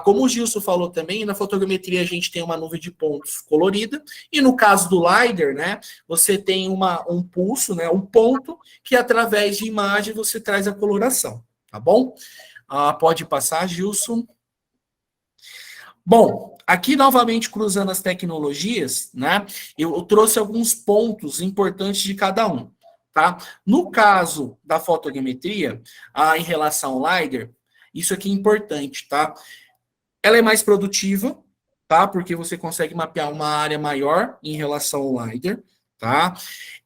Como o Gilson falou também, na fotogrametria a gente tem uma nuvem de pontos colorida, e no caso do LiDAR, né, você tem um pulso, né, um ponto, que através de imagem você traz a coloração, tá bom? Pode passar, Gilson. Bom, aqui novamente cruzando as tecnologias, né? Eu trouxe alguns pontos importantes de cada um, tá? No caso da fotogrametria, em relação ao LiDAR, isso aqui é importante, tá? Ela é mais produtiva, tá? Porque você consegue mapear uma área maior em relação ao LiDAR, tá?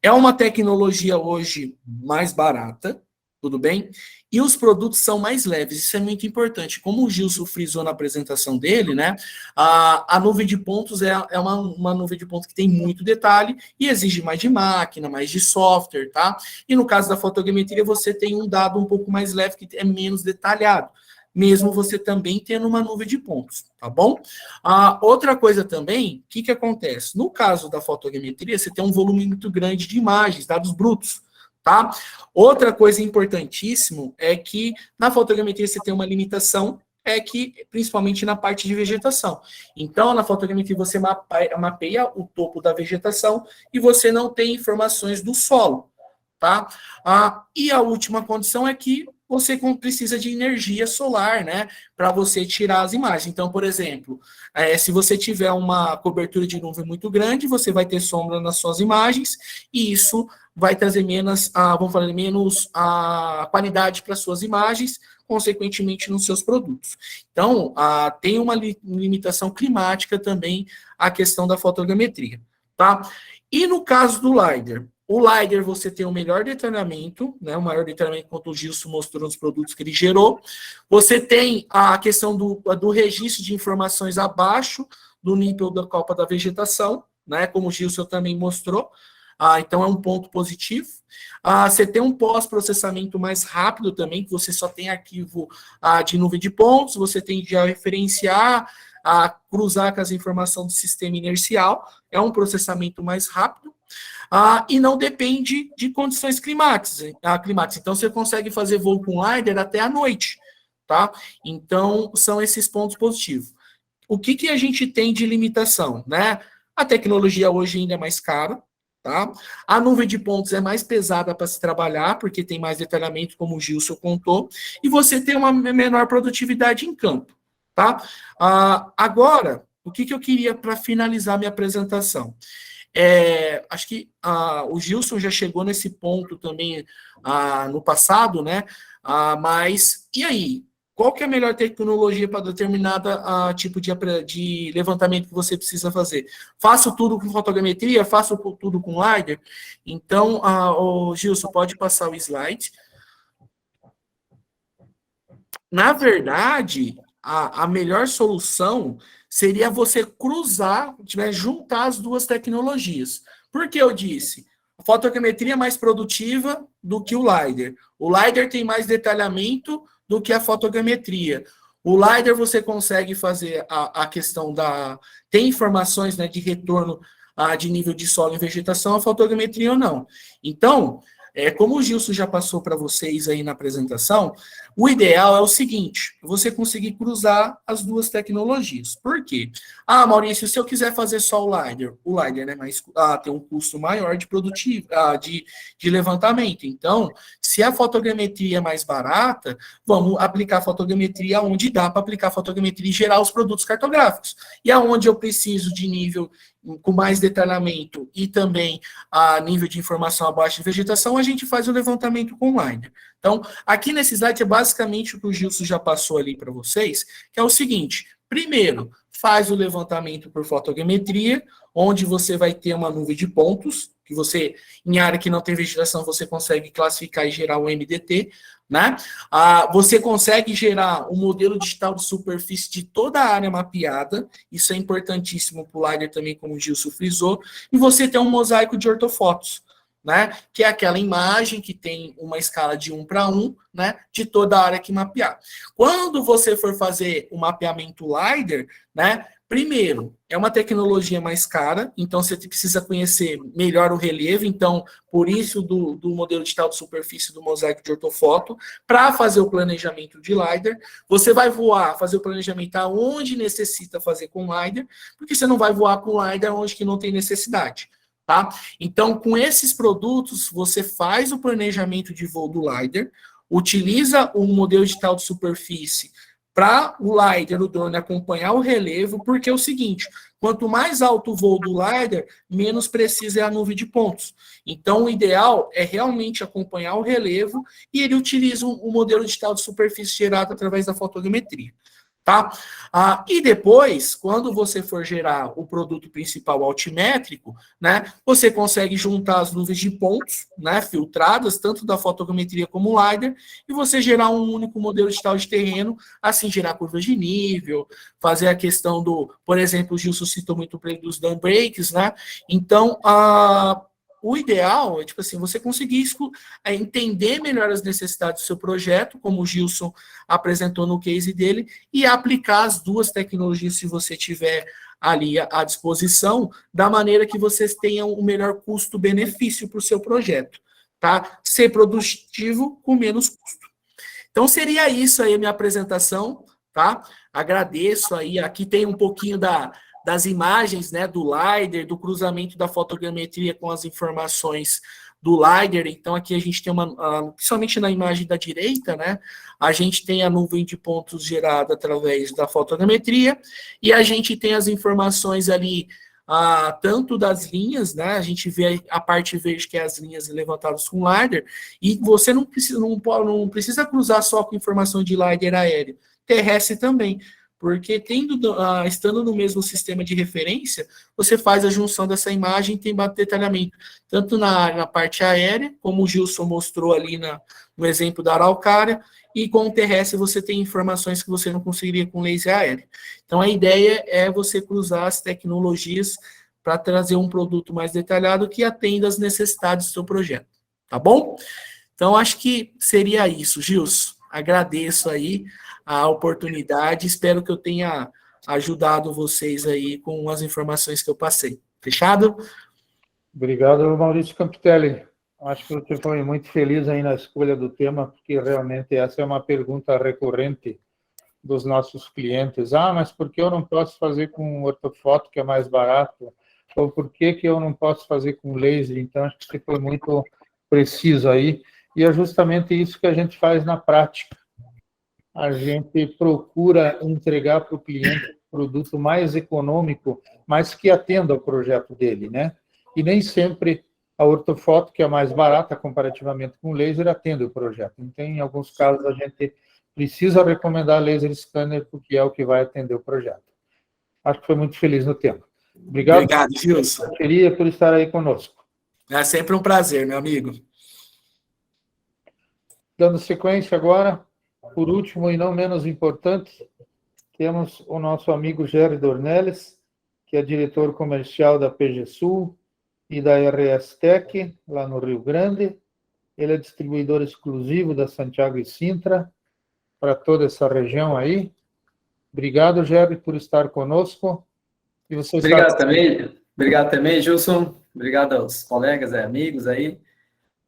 É uma tecnologia hoje mais barata, tudo bem? E os produtos são mais leves, isso é muito importante. Como o Gilson frisou na apresentação dele, né? A nuvem de pontos é uma nuvem de pontos que tem muito detalhe e exige mais de máquina, mais de software, tá? E no caso da fotogrametria, você tem um dado um pouco mais leve, que é menos detalhado, mesmo você também tendo uma nuvem de pontos, tá bom? Outra coisa também, o que acontece? No caso da fotogrametria, você tem um volume muito grande de imagens, dados brutos, tá? Outra coisa importantíssima é que na fotogrametria você tem uma limitação, principalmente na parte de vegetação. Então, na fotogrametria você mapeia o topo da vegetação e você não tem informações do solo, tá? E a última condição é que você precisa de energia solar, né, para você tirar as imagens. Então, por exemplo, se você tiver uma cobertura de nuvem muito grande, você vai ter sombra nas suas imagens, e isso vai trazer menos qualidade para suas imagens, consequentemente nos seus produtos. Então, tem uma limitação climática também a questão da fotogrametria, tá? E no caso do LiDAR, o LiDAR você tem o melhor detalhamento, né, o maior detalhamento, quanto o Gilson mostrou nos produtos que ele gerou. Você tem a questão do registro de informações abaixo do nível da copa da vegetação, né, como o Gilson também mostrou. Então é um ponto positivo. Você tem um pós-processamento mais rápido também, que você só tem arquivo de nuvem de pontos, você tem de referenciar, cruzar com as informações do sistema inercial, é um processamento mais rápido. E não depende de condições climáticas. Então, você consegue fazer voo com LiDAR até à noite, tá? Então, são esses pontos positivos. O que a gente tem de limitação, né? A tecnologia hoje ainda é mais cara, tá? A nuvem de pontos é mais pesada para se trabalhar, porque tem mais detalhamento, como o Gilson contou, e você tem uma menor produtividade em campo, tá? Agora, o que eu queria para finalizar minha apresentação? Acho que o Gilson já chegou nesse ponto também no passado, né? Mas, e aí? Qual que é a melhor tecnologia para determinada tipo de levantamento que você precisa fazer? Faço tudo com fotogrametria? Faço tudo com LiDAR? Então, o Gilson, pode passar o slide. Na verdade, a melhor solução seria você cruzar, juntar as duas tecnologias. Por que eu disse? A fotogrametria é mais produtiva do que o LiDAR. O LiDAR tem mais detalhamento do que a fotogrametria. O LiDAR você consegue fazer a questão tem informações, né, de retorno de nível de solo e vegetação, a fotogrametria ou não. Então, Como o Gilson já passou para vocês aí na apresentação, o ideal é o seguinte, você conseguir cruzar as duas tecnologias. Por quê? Maurício, se eu quiser fazer só o LiDAR, né, mas tem um custo maior de levantamento. Então, se a fotogrametria é mais barata, vamos aplicar fotogrametria onde dá para aplicar fotogrametria e gerar os produtos cartográficos. E aonde eu preciso de nível com mais detalhamento e também a nível de informação abaixo de vegetação, a gente faz o levantamento com LiDAR. Então, aqui nesse slide é basicamente o que o Gilson já passou ali para vocês, que é o seguinte, primeiro, faz o levantamento por fotogrametria, onde você vai ter uma nuvem de pontos, que você, em área que não tem vegetação, você consegue classificar e gerar um MDT, né? Você consegue gerar um modelo digital de superfície de toda a área mapeada, isso é importantíssimo para o LiDAR também, como o Gilson frisou, e você tem um mosaico de ortofotos, né? Que é aquela imagem que tem uma escala de 1:1, né? De toda a área que mapear. Quando você for fazer o mapeamento LiDAR, né? Primeiro, é uma tecnologia mais cara, então você precisa conhecer melhor o relevo, então, por isso do modelo digital de superfície do mosaico de ortofoto, para fazer o planejamento de LiDAR, você vai voar, fazer o planejamento aonde necessita fazer com LiDAR, porque você não vai voar com LiDAR onde que não tem necessidade, tá? Então, com esses produtos, você faz o planejamento de voo do LiDAR, utiliza o modelo digital de superfície para o LiDAR, o drone, acompanhar o relevo, porque é o seguinte, quanto mais alto o voo do LiDAR, menos precisa é a nuvem de pontos. Então, o ideal é realmente acompanhar o relevo e ele utiliza um modelo digital de superfície gerado através da fotogrametria. Tá? E depois, quando você for gerar o produto principal altimétrico, né, você consegue juntar as nuvens de pontos, né, filtradas, tanto da fotogrametria como o LiDAR, e você gerar um único modelo digital de terreno, assim, gerar curvas de nível, fazer a questão por exemplo, o Gilson citou muito bem dos dam breaks, né? Então, o ideal é, tipo assim, você conseguir entender melhor as necessidades do seu projeto, como o Gilson apresentou no case dele, e aplicar as duas tecnologias, se você tiver ali à disposição, da maneira que vocês tenham o melhor custo-benefício para o seu projeto, tá? Ser produtivo com menos custo. Então, seria isso aí a minha apresentação, tá? Agradeço aí, aqui tem um pouquinho das imagens, né, do LiDAR, do cruzamento da fotogrametria com as informações do LiDAR. Então, aqui a gente tem principalmente na imagem da direita, né, a gente tem a nuvem de pontos gerada através da fotogrametria, e a gente tem as informações ali, tanto das linhas, né, a gente vê a parte verde, que é as linhas levantadas com LiDAR, e você não precisa cruzar só com informação de LiDAR aéreo, terrestre também, porque estando no mesmo sistema de referência, você faz a junção dessa imagem e tem detalhamento, tanto na parte aérea, como o Gilson mostrou ali no exemplo da araucária, e com o terrestre você tem informações que você não conseguiria com laser aéreo. Então, a ideia é você cruzar as tecnologias para trazer um produto mais detalhado que atenda às necessidades do seu projeto, tá bom? Então, acho que seria isso, Gilson. Agradeço aí a oportunidade, espero que eu tenha ajudado vocês aí com as informações que eu passei. Fechado? Obrigado, Maurício Campitelli. Acho que você foi muito feliz aí na escolha do tema, porque realmente essa é uma pergunta recorrente dos nossos clientes. Mas por que eu não posso fazer com ortofoto, que é mais barato? Ou por que eu não posso fazer com laser? Então, acho que você foi muito preciso aí. E é justamente isso que a gente faz na prática. A gente procura entregar para o cliente um produto mais econômico, mas que atenda ao projeto dele, né? E nem sempre a ortofoto, que é mais barata comparativamente com o laser, atende o projeto. Então, em alguns casos, a gente precisa recomendar laser scanner, porque é o que vai atender o projeto. Acho que foi muito feliz no tema. Obrigado, Gilson, por estar aí conosco. É sempre um prazer, meu amigo. Dando sequência agora, por último e não menos importante, temos o nosso amigo Jerry Dornelles, que é diretor comercial da PG Sul e da RS Tech, lá no Rio Grande. Ele é distribuidor exclusivo da Santiago e Sintra, para toda essa região aí. Obrigado, Jerry, por estar conosco. E você Obrigado também, Gilson. Obrigado aos colegas e amigos aí.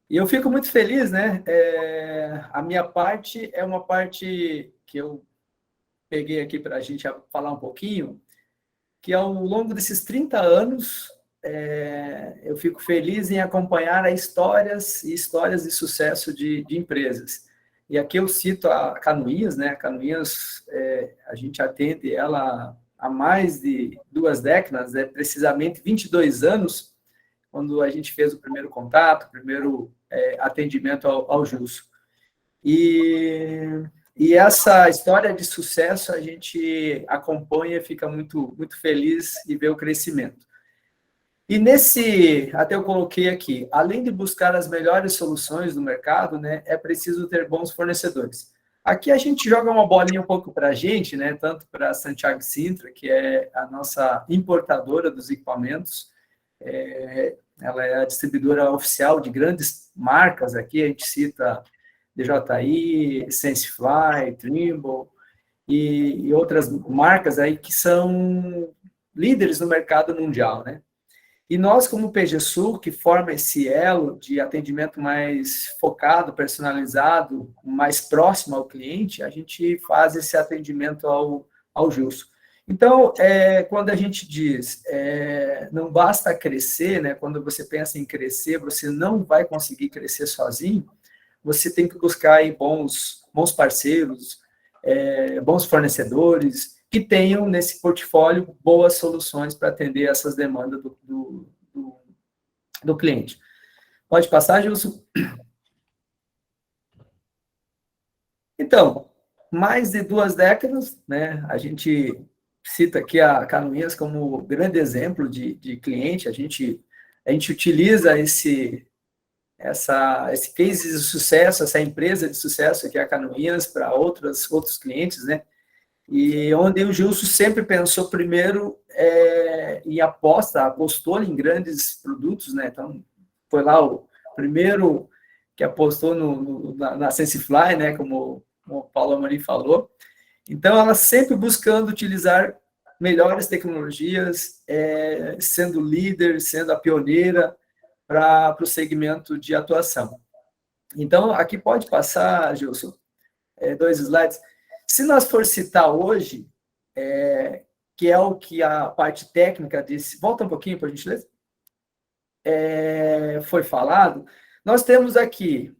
E eu fico muito feliz, né? A minha parte é uma parte que eu peguei aqui para a gente falar um pouquinho, que ao longo desses 30 anos, eu fico feliz em acompanhar histórias e histórias de sucesso de empresas. E aqui eu cito a Canoinhas, né? A Canoinhas, a gente atende ela há mais de 2 décadas, precisamente 22 anos, quando a gente fez o primeiro contato, o primeiro atendimento ao Gilson. E essa história de sucesso a gente acompanha e fica muito, muito feliz e vê o crescimento. E até eu coloquei aqui, além de buscar as melhores soluções do mercado, né, é preciso ter bons fornecedores. Aqui a gente joga uma bolinha um pouco para a gente, né, tanto para a Santiago Cintra, que é a nossa importadora dos equipamentos, ela é a distribuidora oficial de grandes marcas aqui, a gente cita DJI, SenseFly, Trimble e outras marcas aí que são líderes no mercado mundial, né? E nós, como PGSul, que forma esse elo de atendimento mais focado, personalizado, mais próximo ao cliente, a gente faz esse atendimento ao Gilson. Então, quando a gente diz, não basta crescer, né? Quando você pensa em crescer, você não vai conseguir crescer sozinho, você tem que buscar aí bons parceiros, bons fornecedores, que tenham nesse portfólio boas soluções para atender essas demandas do cliente. Pode passar, Gilson? Então, mais de 2 décadas, né? A gente cita aqui a Canoinhas como grande exemplo de cliente, a gente utiliza esse case de sucesso, essa empresa de sucesso que é a Canoinhas para outros clientes, né? E onde o Gilson sempre pensou primeiro em apostou em grandes produtos, né? Então, foi lá o primeiro que apostou na SenseFly, né? Como o Paulo Amorim falou. Então, ela sempre buscando utilizar melhores tecnologias, sendo líder, sendo a pioneira para o segmento de atuação. Então, aqui pode passar, Gilson, 2 slides. Se nós for citar hoje, que é o que a parte técnica disse, volta um pouquinho para a gente ler, foi falado, nós temos aqui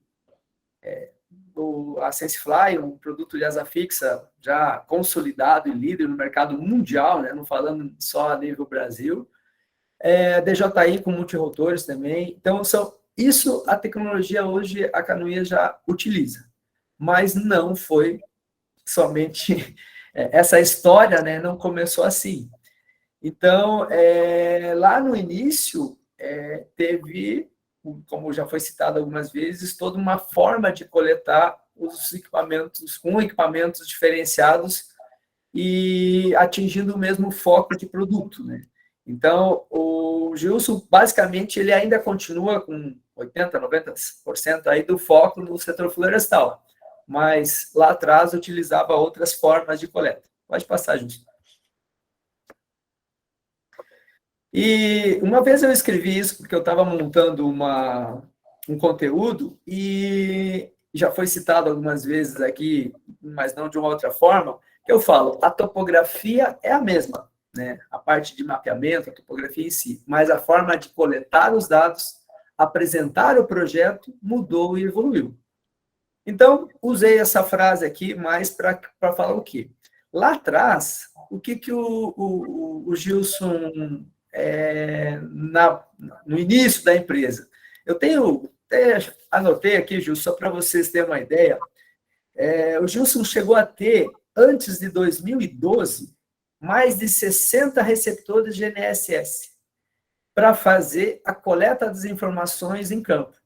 a SenseFly, um produto de asa fixa já consolidado e líder no mercado mundial, né? Não falando só a nível Brasil, DJI com multirotores também. Então, isso a tecnologia hoje a Canoinhas já utiliza, mas não foi somente essa história, né, não começou assim. Então, lá no início, teve, como já foi citado algumas vezes, toda uma forma de coletar os equipamentos, com equipamentos diferenciados e atingindo o mesmo foco de produto, né? Então, o Gilson, basicamente, ele ainda continua com 80%, 90% aí do foco no setor florestal, mas lá atrás utilizava outras formas de coleta. Pode passar, Gilson. E uma vez eu escrevi isso porque eu estava montando um conteúdo e já foi citado algumas vezes aqui, mas não de uma outra forma, que eu falo, a topografia é a mesma, né? A parte de mapeamento, a topografia em si, mas a forma de coletar os dados, apresentar o projeto, mudou e evoluiu. Então, usei essa frase aqui mais para falar o quê? Lá atrás, o que o Gilson, no início da empresa, eu anotei aqui, Gilson, só para vocês terem uma ideia, o Gilson chegou a ter, antes de 2012, mais de 60 receptores de GNSS para fazer a coleta das informações em campo.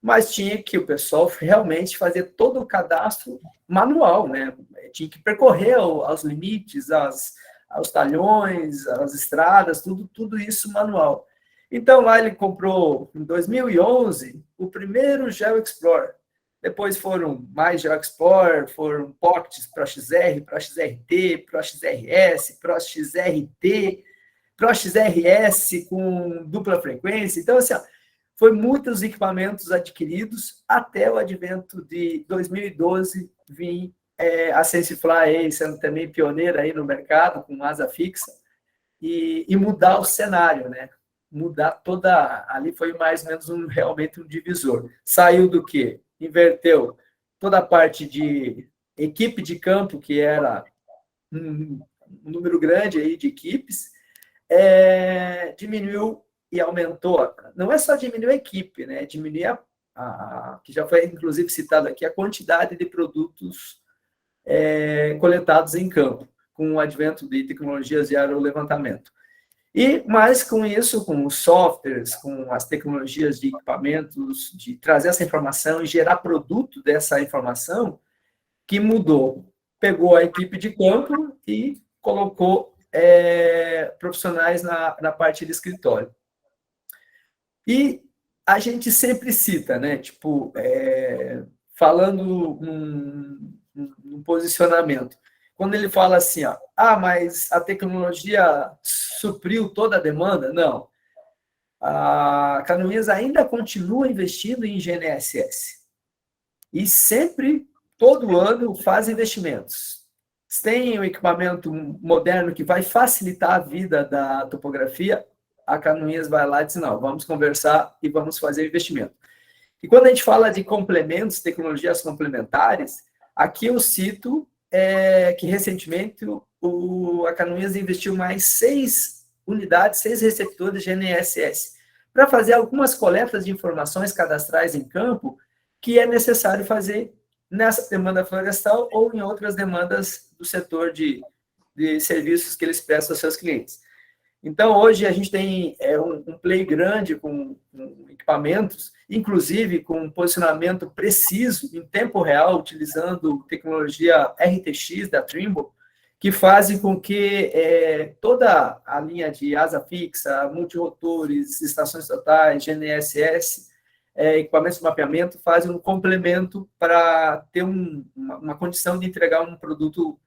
Mas tinha que o pessoal realmente fazer todo o cadastro manual, né? Tinha que percorrer aos limites, aos talhões, as estradas, tudo isso manual. Então, lá ele comprou, em 2011, o primeiro GeoExplorer. Depois foram mais GeoExplorer, foram Pockets para XR, para XRT, para XRS, para XRT, para XRS com dupla frequência. Então, assim, foi muitos equipamentos adquiridos até o advento de 2012, vir a SenseFly aí, sendo também pioneira aí no mercado, com asa fixa, e mudar o cenário, né? Mudar toda... Ali foi mais ou menos realmente um divisor. Saiu do quê? Inverteu toda a parte de equipe de campo, que era um número grande aí de equipes, diminuiu e aumentou. Não é só diminuir a equipe, né? Diminuir que já foi inclusive citado aqui, a quantidade de produtos coletados em campo, com o advento de tecnologias de aerolevantamento. E mais com isso, com os softwares, com as tecnologias de equipamentos, de trazer essa informação e gerar produto dessa informação, que mudou. Pegou a equipe de campo e colocou profissionais na parte de escritório. E a gente sempre cita, né? Tipo, falando num posicionamento. Quando ele fala assim, ó, mas a tecnologia supriu toda a demanda? Não. A Canoinhas ainda continua investindo em GNSS. E sempre, todo ano, faz investimentos. Se tem um equipamento moderno que vai facilitar a vida da topografia, a Canoinhas vai lá e diz, não, vamos conversar e vamos fazer investimento. E quando a gente fala de complementos, tecnologias complementares, aqui eu cito que recentemente a Canoinhas investiu mais 6 unidades, 6 receptores de GNSS, para fazer algumas coletas de informações cadastrais em campo que é necessário fazer nessa demanda florestal ou em outras demandas do setor de serviços que eles prestam aos seus clientes. Então, hoje a gente tem um play grande com equipamentos, inclusive com um posicionamento preciso, em tempo real, utilizando tecnologia RTX da Trimble, que fazem com que toda a linha de asa fixa, multirotores, estações totais, GNSS, equipamentos de mapeamento, fazem um complemento para ter uma condição de entregar um produto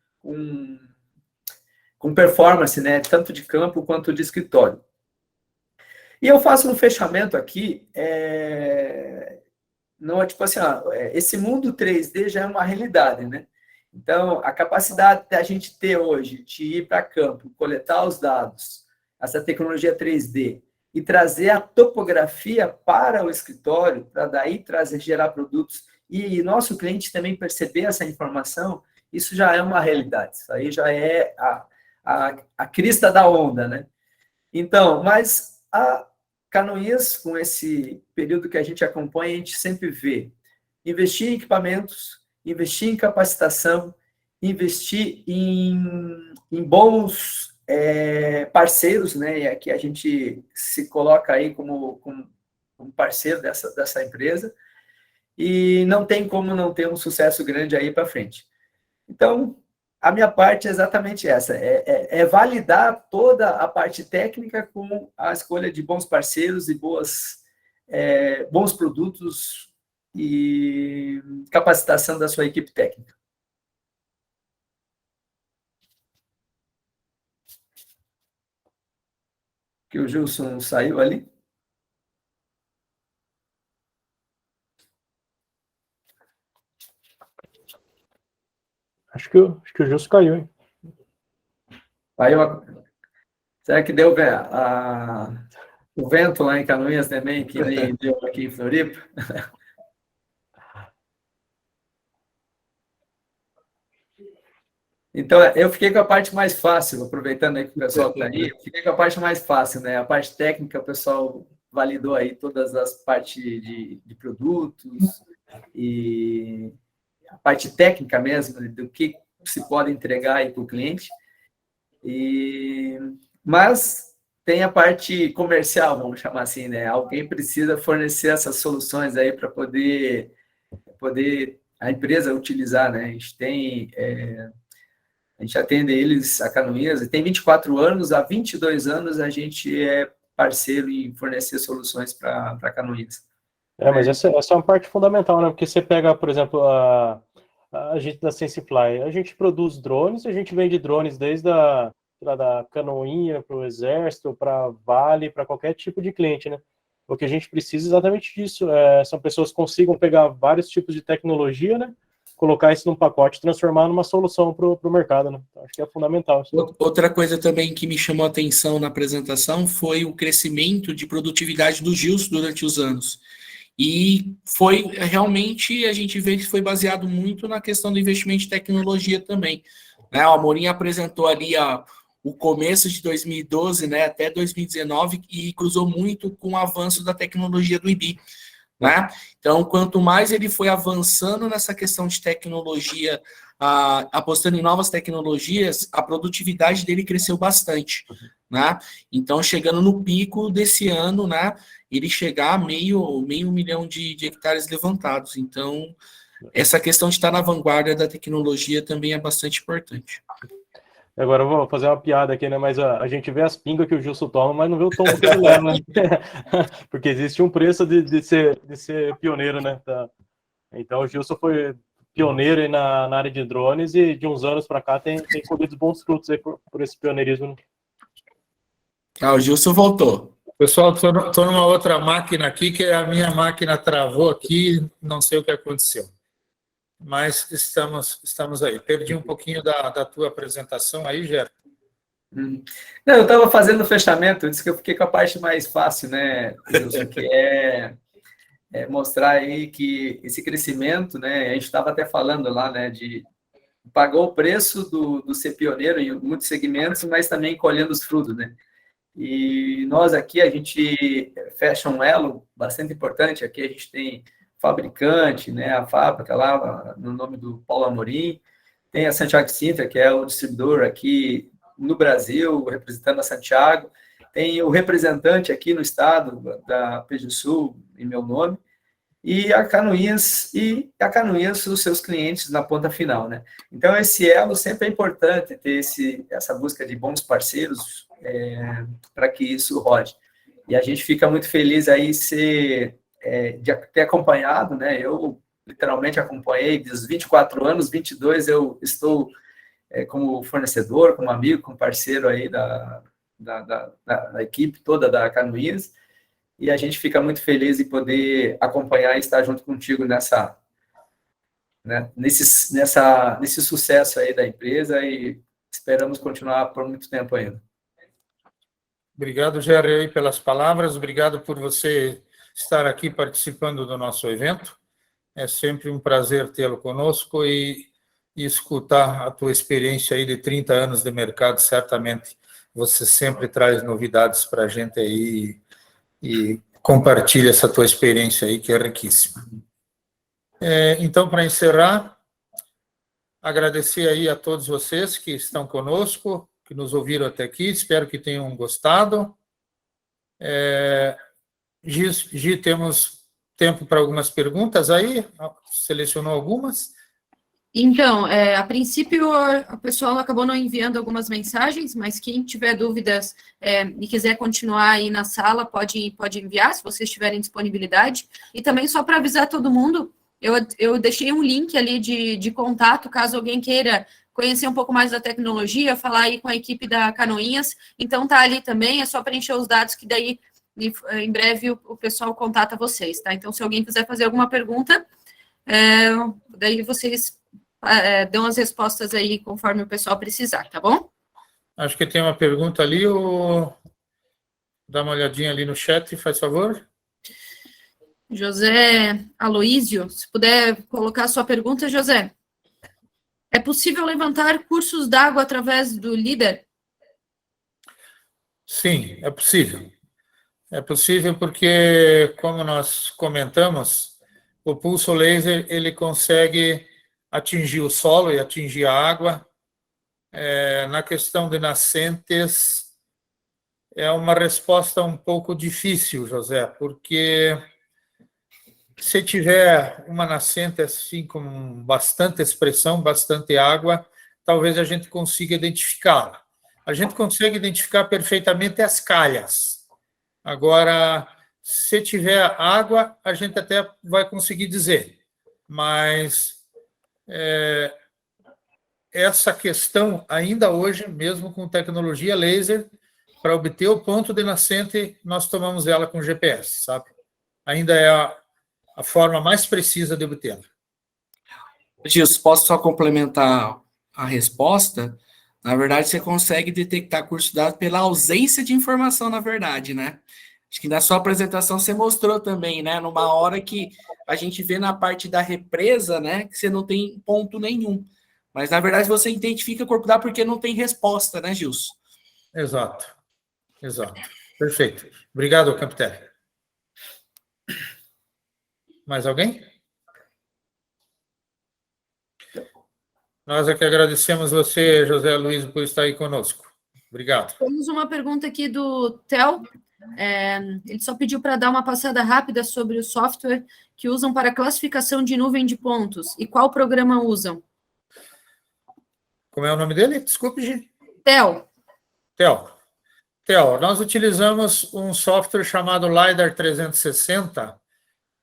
com performance, né, tanto de campo quanto de escritório. E eu faço um fechamento aqui, não é tipo assim, esse mundo 3D já é uma realidade, né? Então, a capacidade da gente ter hoje de ir para campo, coletar os dados, essa tecnologia 3D, e trazer a topografia para o escritório, para daí gerar produtos, e nosso cliente também perceber essa informação, isso já é uma realidade, isso aí já é a crista da onda, né? Então, mas a Canoinhas, com esse período que a gente acompanha, a gente sempre vê investir em equipamentos, investir em capacitação, investir em bons parceiros, né? E aqui a gente se coloca aí como parceiro dessa empresa, e não tem como não ter um sucesso grande aí para frente. Então, a minha parte é exatamente essa, validar toda a parte técnica com a escolha de bons parceiros e bons produtos e capacitação da sua equipe técnica. Que o Gilson saiu ali. Acho que o Gilson caiu, hein? Será que deu o vento lá em Canoinhas também, que nem deu aqui em Floripa? Então, eu fiquei com a parte mais fácil, aproveitando aí que o pessoal está aí, eu fiquei com a parte mais fácil, né? A parte técnica, o pessoal validou aí todas as partes de produtos e a parte técnica mesmo, do que se pode entregar aí para o cliente. Mas tem a parte comercial, vamos chamar assim, né? Alguém precisa fornecer essas soluções aí para poder a empresa utilizar, né? A gente atende eles, a Canoinhas, e tem 24 anos, há 22 anos a gente é parceiro em fornecer soluções para Canoinhas. Mas essa é uma parte fundamental, né? Porque você pega, por exemplo, a gente da SenseFly, a gente produz drones, a gente vende drones desde da Canoinha para o Exército, para Vale, para qualquer tipo de cliente, né? O que a gente precisa é exatamente disso, são pessoas que consigam pegar vários tipos de tecnologia, né, colocar isso num pacote e transformar numa solução para o mercado, né? Então, acho que é fundamental. Outra coisa também que me chamou a atenção na apresentação foi o crescimento de produtividade do Gilson durante os anos. E foi realmente, a gente vê que foi baseado muito na questão do investimento em tecnologia também. Né? O Amorim apresentou ali o começo de 2012, né, até 2019, e cruzou muito com o avanço da tecnologia do IBI. Né? Então, quanto mais ele foi avançando nessa questão de tecnologia, apostando em novas tecnologias, a produtividade dele cresceu bastante. Né? Então, chegando no pico desse ano, né, ele chegar a meio milhão de hectares levantados. Então, essa questão de estar na vanguarda da tecnologia também é bastante importante. Agora eu vou fazer uma piada aqui, né? Mas a gente vê as pingas que o Gilson toma, mas não vê o tombo que ele leva, né? Porque existe um preço de ser pioneiro, né? Tá. Então o Gilson foi pioneiro aí na área de drones e de uns anos para cá tem colhido bons frutos aí por esse pioneirismo. Né? O Gilson voltou. Pessoal, estou numa outra máquina aqui, que a minha máquina travou aqui, não sei o que aconteceu. Mas estamos aí. Perdi um pouquinho da tua apresentação aí, Gero. Não, eu estava fazendo o fechamento, disse que eu fiquei com a parte mais fácil, né, Wilson, que é mostrar aí que esse crescimento, né, a gente estava até falando lá, né, pagou o preço do ser pioneiro em muitos segmentos, mas também colhendo os frutos, né. E nós aqui, a gente fecha um elo bastante importante, aqui a gente tem fabricante, né, a fábrica lá, no nome do Paulo Amorim, tem a Santiago Sintra, que é o distribuidor aqui no Brasil, representando a Santiago, tem o representante aqui no estado da PGSul, em meu nome, e a Canoinhas, os seus clientes na ponta final, né? Então, esse elo sempre é importante, ter essa busca de bons parceiros para que isso rode. E a gente fica muito feliz aí de ter acompanhado, né? Eu literalmente acompanhei dos 24 anos, 22 eu estou como fornecedor, como amigo, como parceiro aí da equipe toda da Canoinhas, e a gente fica muito feliz de poder acompanhar e estar junto contigo nesse sucesso aí da empresa, e esperamos continuar por muito tempo ainda. Obrigado, Jerry, pelas palavras. Obrigado por você estar aqui participando do nosso evento. É sempre um prazer tê-lo conosco e escutar a tua experiência aí de 30 anos de mercado. Certamente você sempre traz novidades para a gente aí e compartilha essa tua experiência aí, que é riquíssima. Então, para encerrar, agradecer aí a todos vocês que estão conosco, que nos ouviram até aqui, espero que tenham gostado. Gi, temos tempo para algumas perguntas aí? Selecionou algumas? Então, a princípio, o pessoal acabou não enviando algumas mensagens, mas quem tiver dúvidas e quiser continuar aí na sala, pode enviar, se vocês tiverem disponibilidade. E também, só para avisar todo mundo, eu deixei um link ali de contato, caso alguém queira conhecer um pouco mais da tecnologia, falar aí com a equipe da Canoinhas. Então, tá ali também, é só preencher os dados que daí, em breve, o pessoal contata vocês, tá? Então, se alguém quiser fazer alguma pergunta, daí vocês dão as respostas aí conforme o pessoal precisar, tá bom? Acho que tem uma pergunta ali, dá uma olhadinha ali no chat, faz favor. José Aloísio, se puder colocar a sua pergunta, José. É possível levantar cursos d'água através do líder? Sim, é possível. É possível porque, como nós comentamos, o pulso laser ele consegue atingir o solo e atingir a água. Na questão de nascentes, é uma resposta um pouco difícil, José, porque se tiver uma nascente assim com bastante expressão, bastante água, talvez a gente consiga identificá-la. A gente consegue identificar perfeitamente as calhas. Agora, se tiver água, a gente até vai conseguir dizer, mas essa questão, ainda hoje, mesmo com tecnologia laser, para obter o ponto de nascente, nós tomamos ela com GPS, sabe? Ainda é a forma mais precisa de obtê-la. Gilson, posso só complementar a resposta? Na verdade, você consegue detectar curso de dados pela ausência de informação, na verdade, né? Acho que na sua apresentação você mostrou também, né? Numa hora que a gente vê na parte da represa, né? Que você não tem ponto nenhum. Mas, na verdade, você identifica o corpo d'água porque não tem resposta, né, Gilson? Exato. Exato. Perfeito. Obrigado, Campitelli. Mais alguém? Nós é que agradecemos você, José Luiz, por estar aí conosco. Obrigado. Temos uma pergunta aqui do Theo. Ele só pediu para dar uma passada rápida sobre o software que usam para classificação de nuvem de pontos e qual programa usam. Como é o nome dele? Desculpe, Gi. Theo. Theo, nós utilizamos um software chamado LiDAR 360,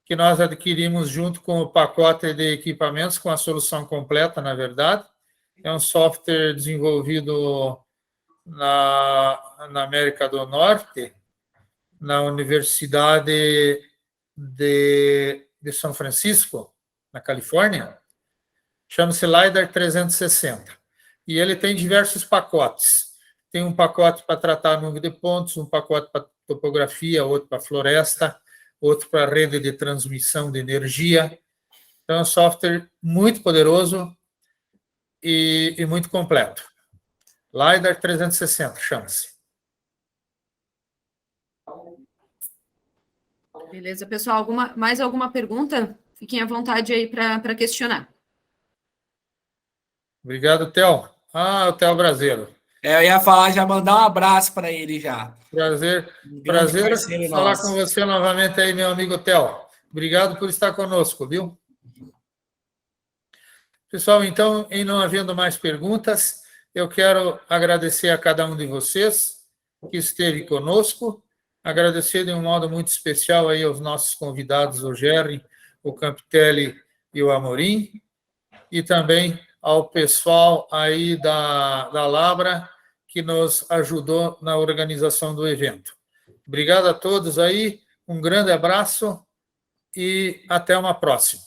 que nós adquirimos junto com o pacote de equipamentos, com a solução completa, na verdade. É um software desenvolvido na América do Norte, na Universidade de São Francisco, na Califórnia. Chama-se LiDAR 360. E ele tem diversos pacotes. Tem um pacote para tratar a nuvem de pontos, um pacote para topografia, outro para floresta, outro para rede de transmissão de energia. Então, é um software muito poderoso e muito completo. LiDAR 360, chama-se. Beleza, pessoal. Mais alguma pergunta? Fiquem à vontade aí para questionar. Obrigado, Theo. O Theo Brasileiro. Eu ia falar, já mandar um abraço para ele já. Prazer falar com você novamente aí, meu amigo Theo. Obrigado por estar conosco, viu? Pessoal, então, em não havendo mais perguntas, eu quero agradecer a cada um de vocês que esteve conosco, agradecer de um modo muito especial aí aos nossos convidados, o Gerry, o Campitelli e o Amorim, e também ao pessoal aí da Labra, que nos ajudou na organização do evento. Obrigado a todos aí, um grande abraço e até uma próxima.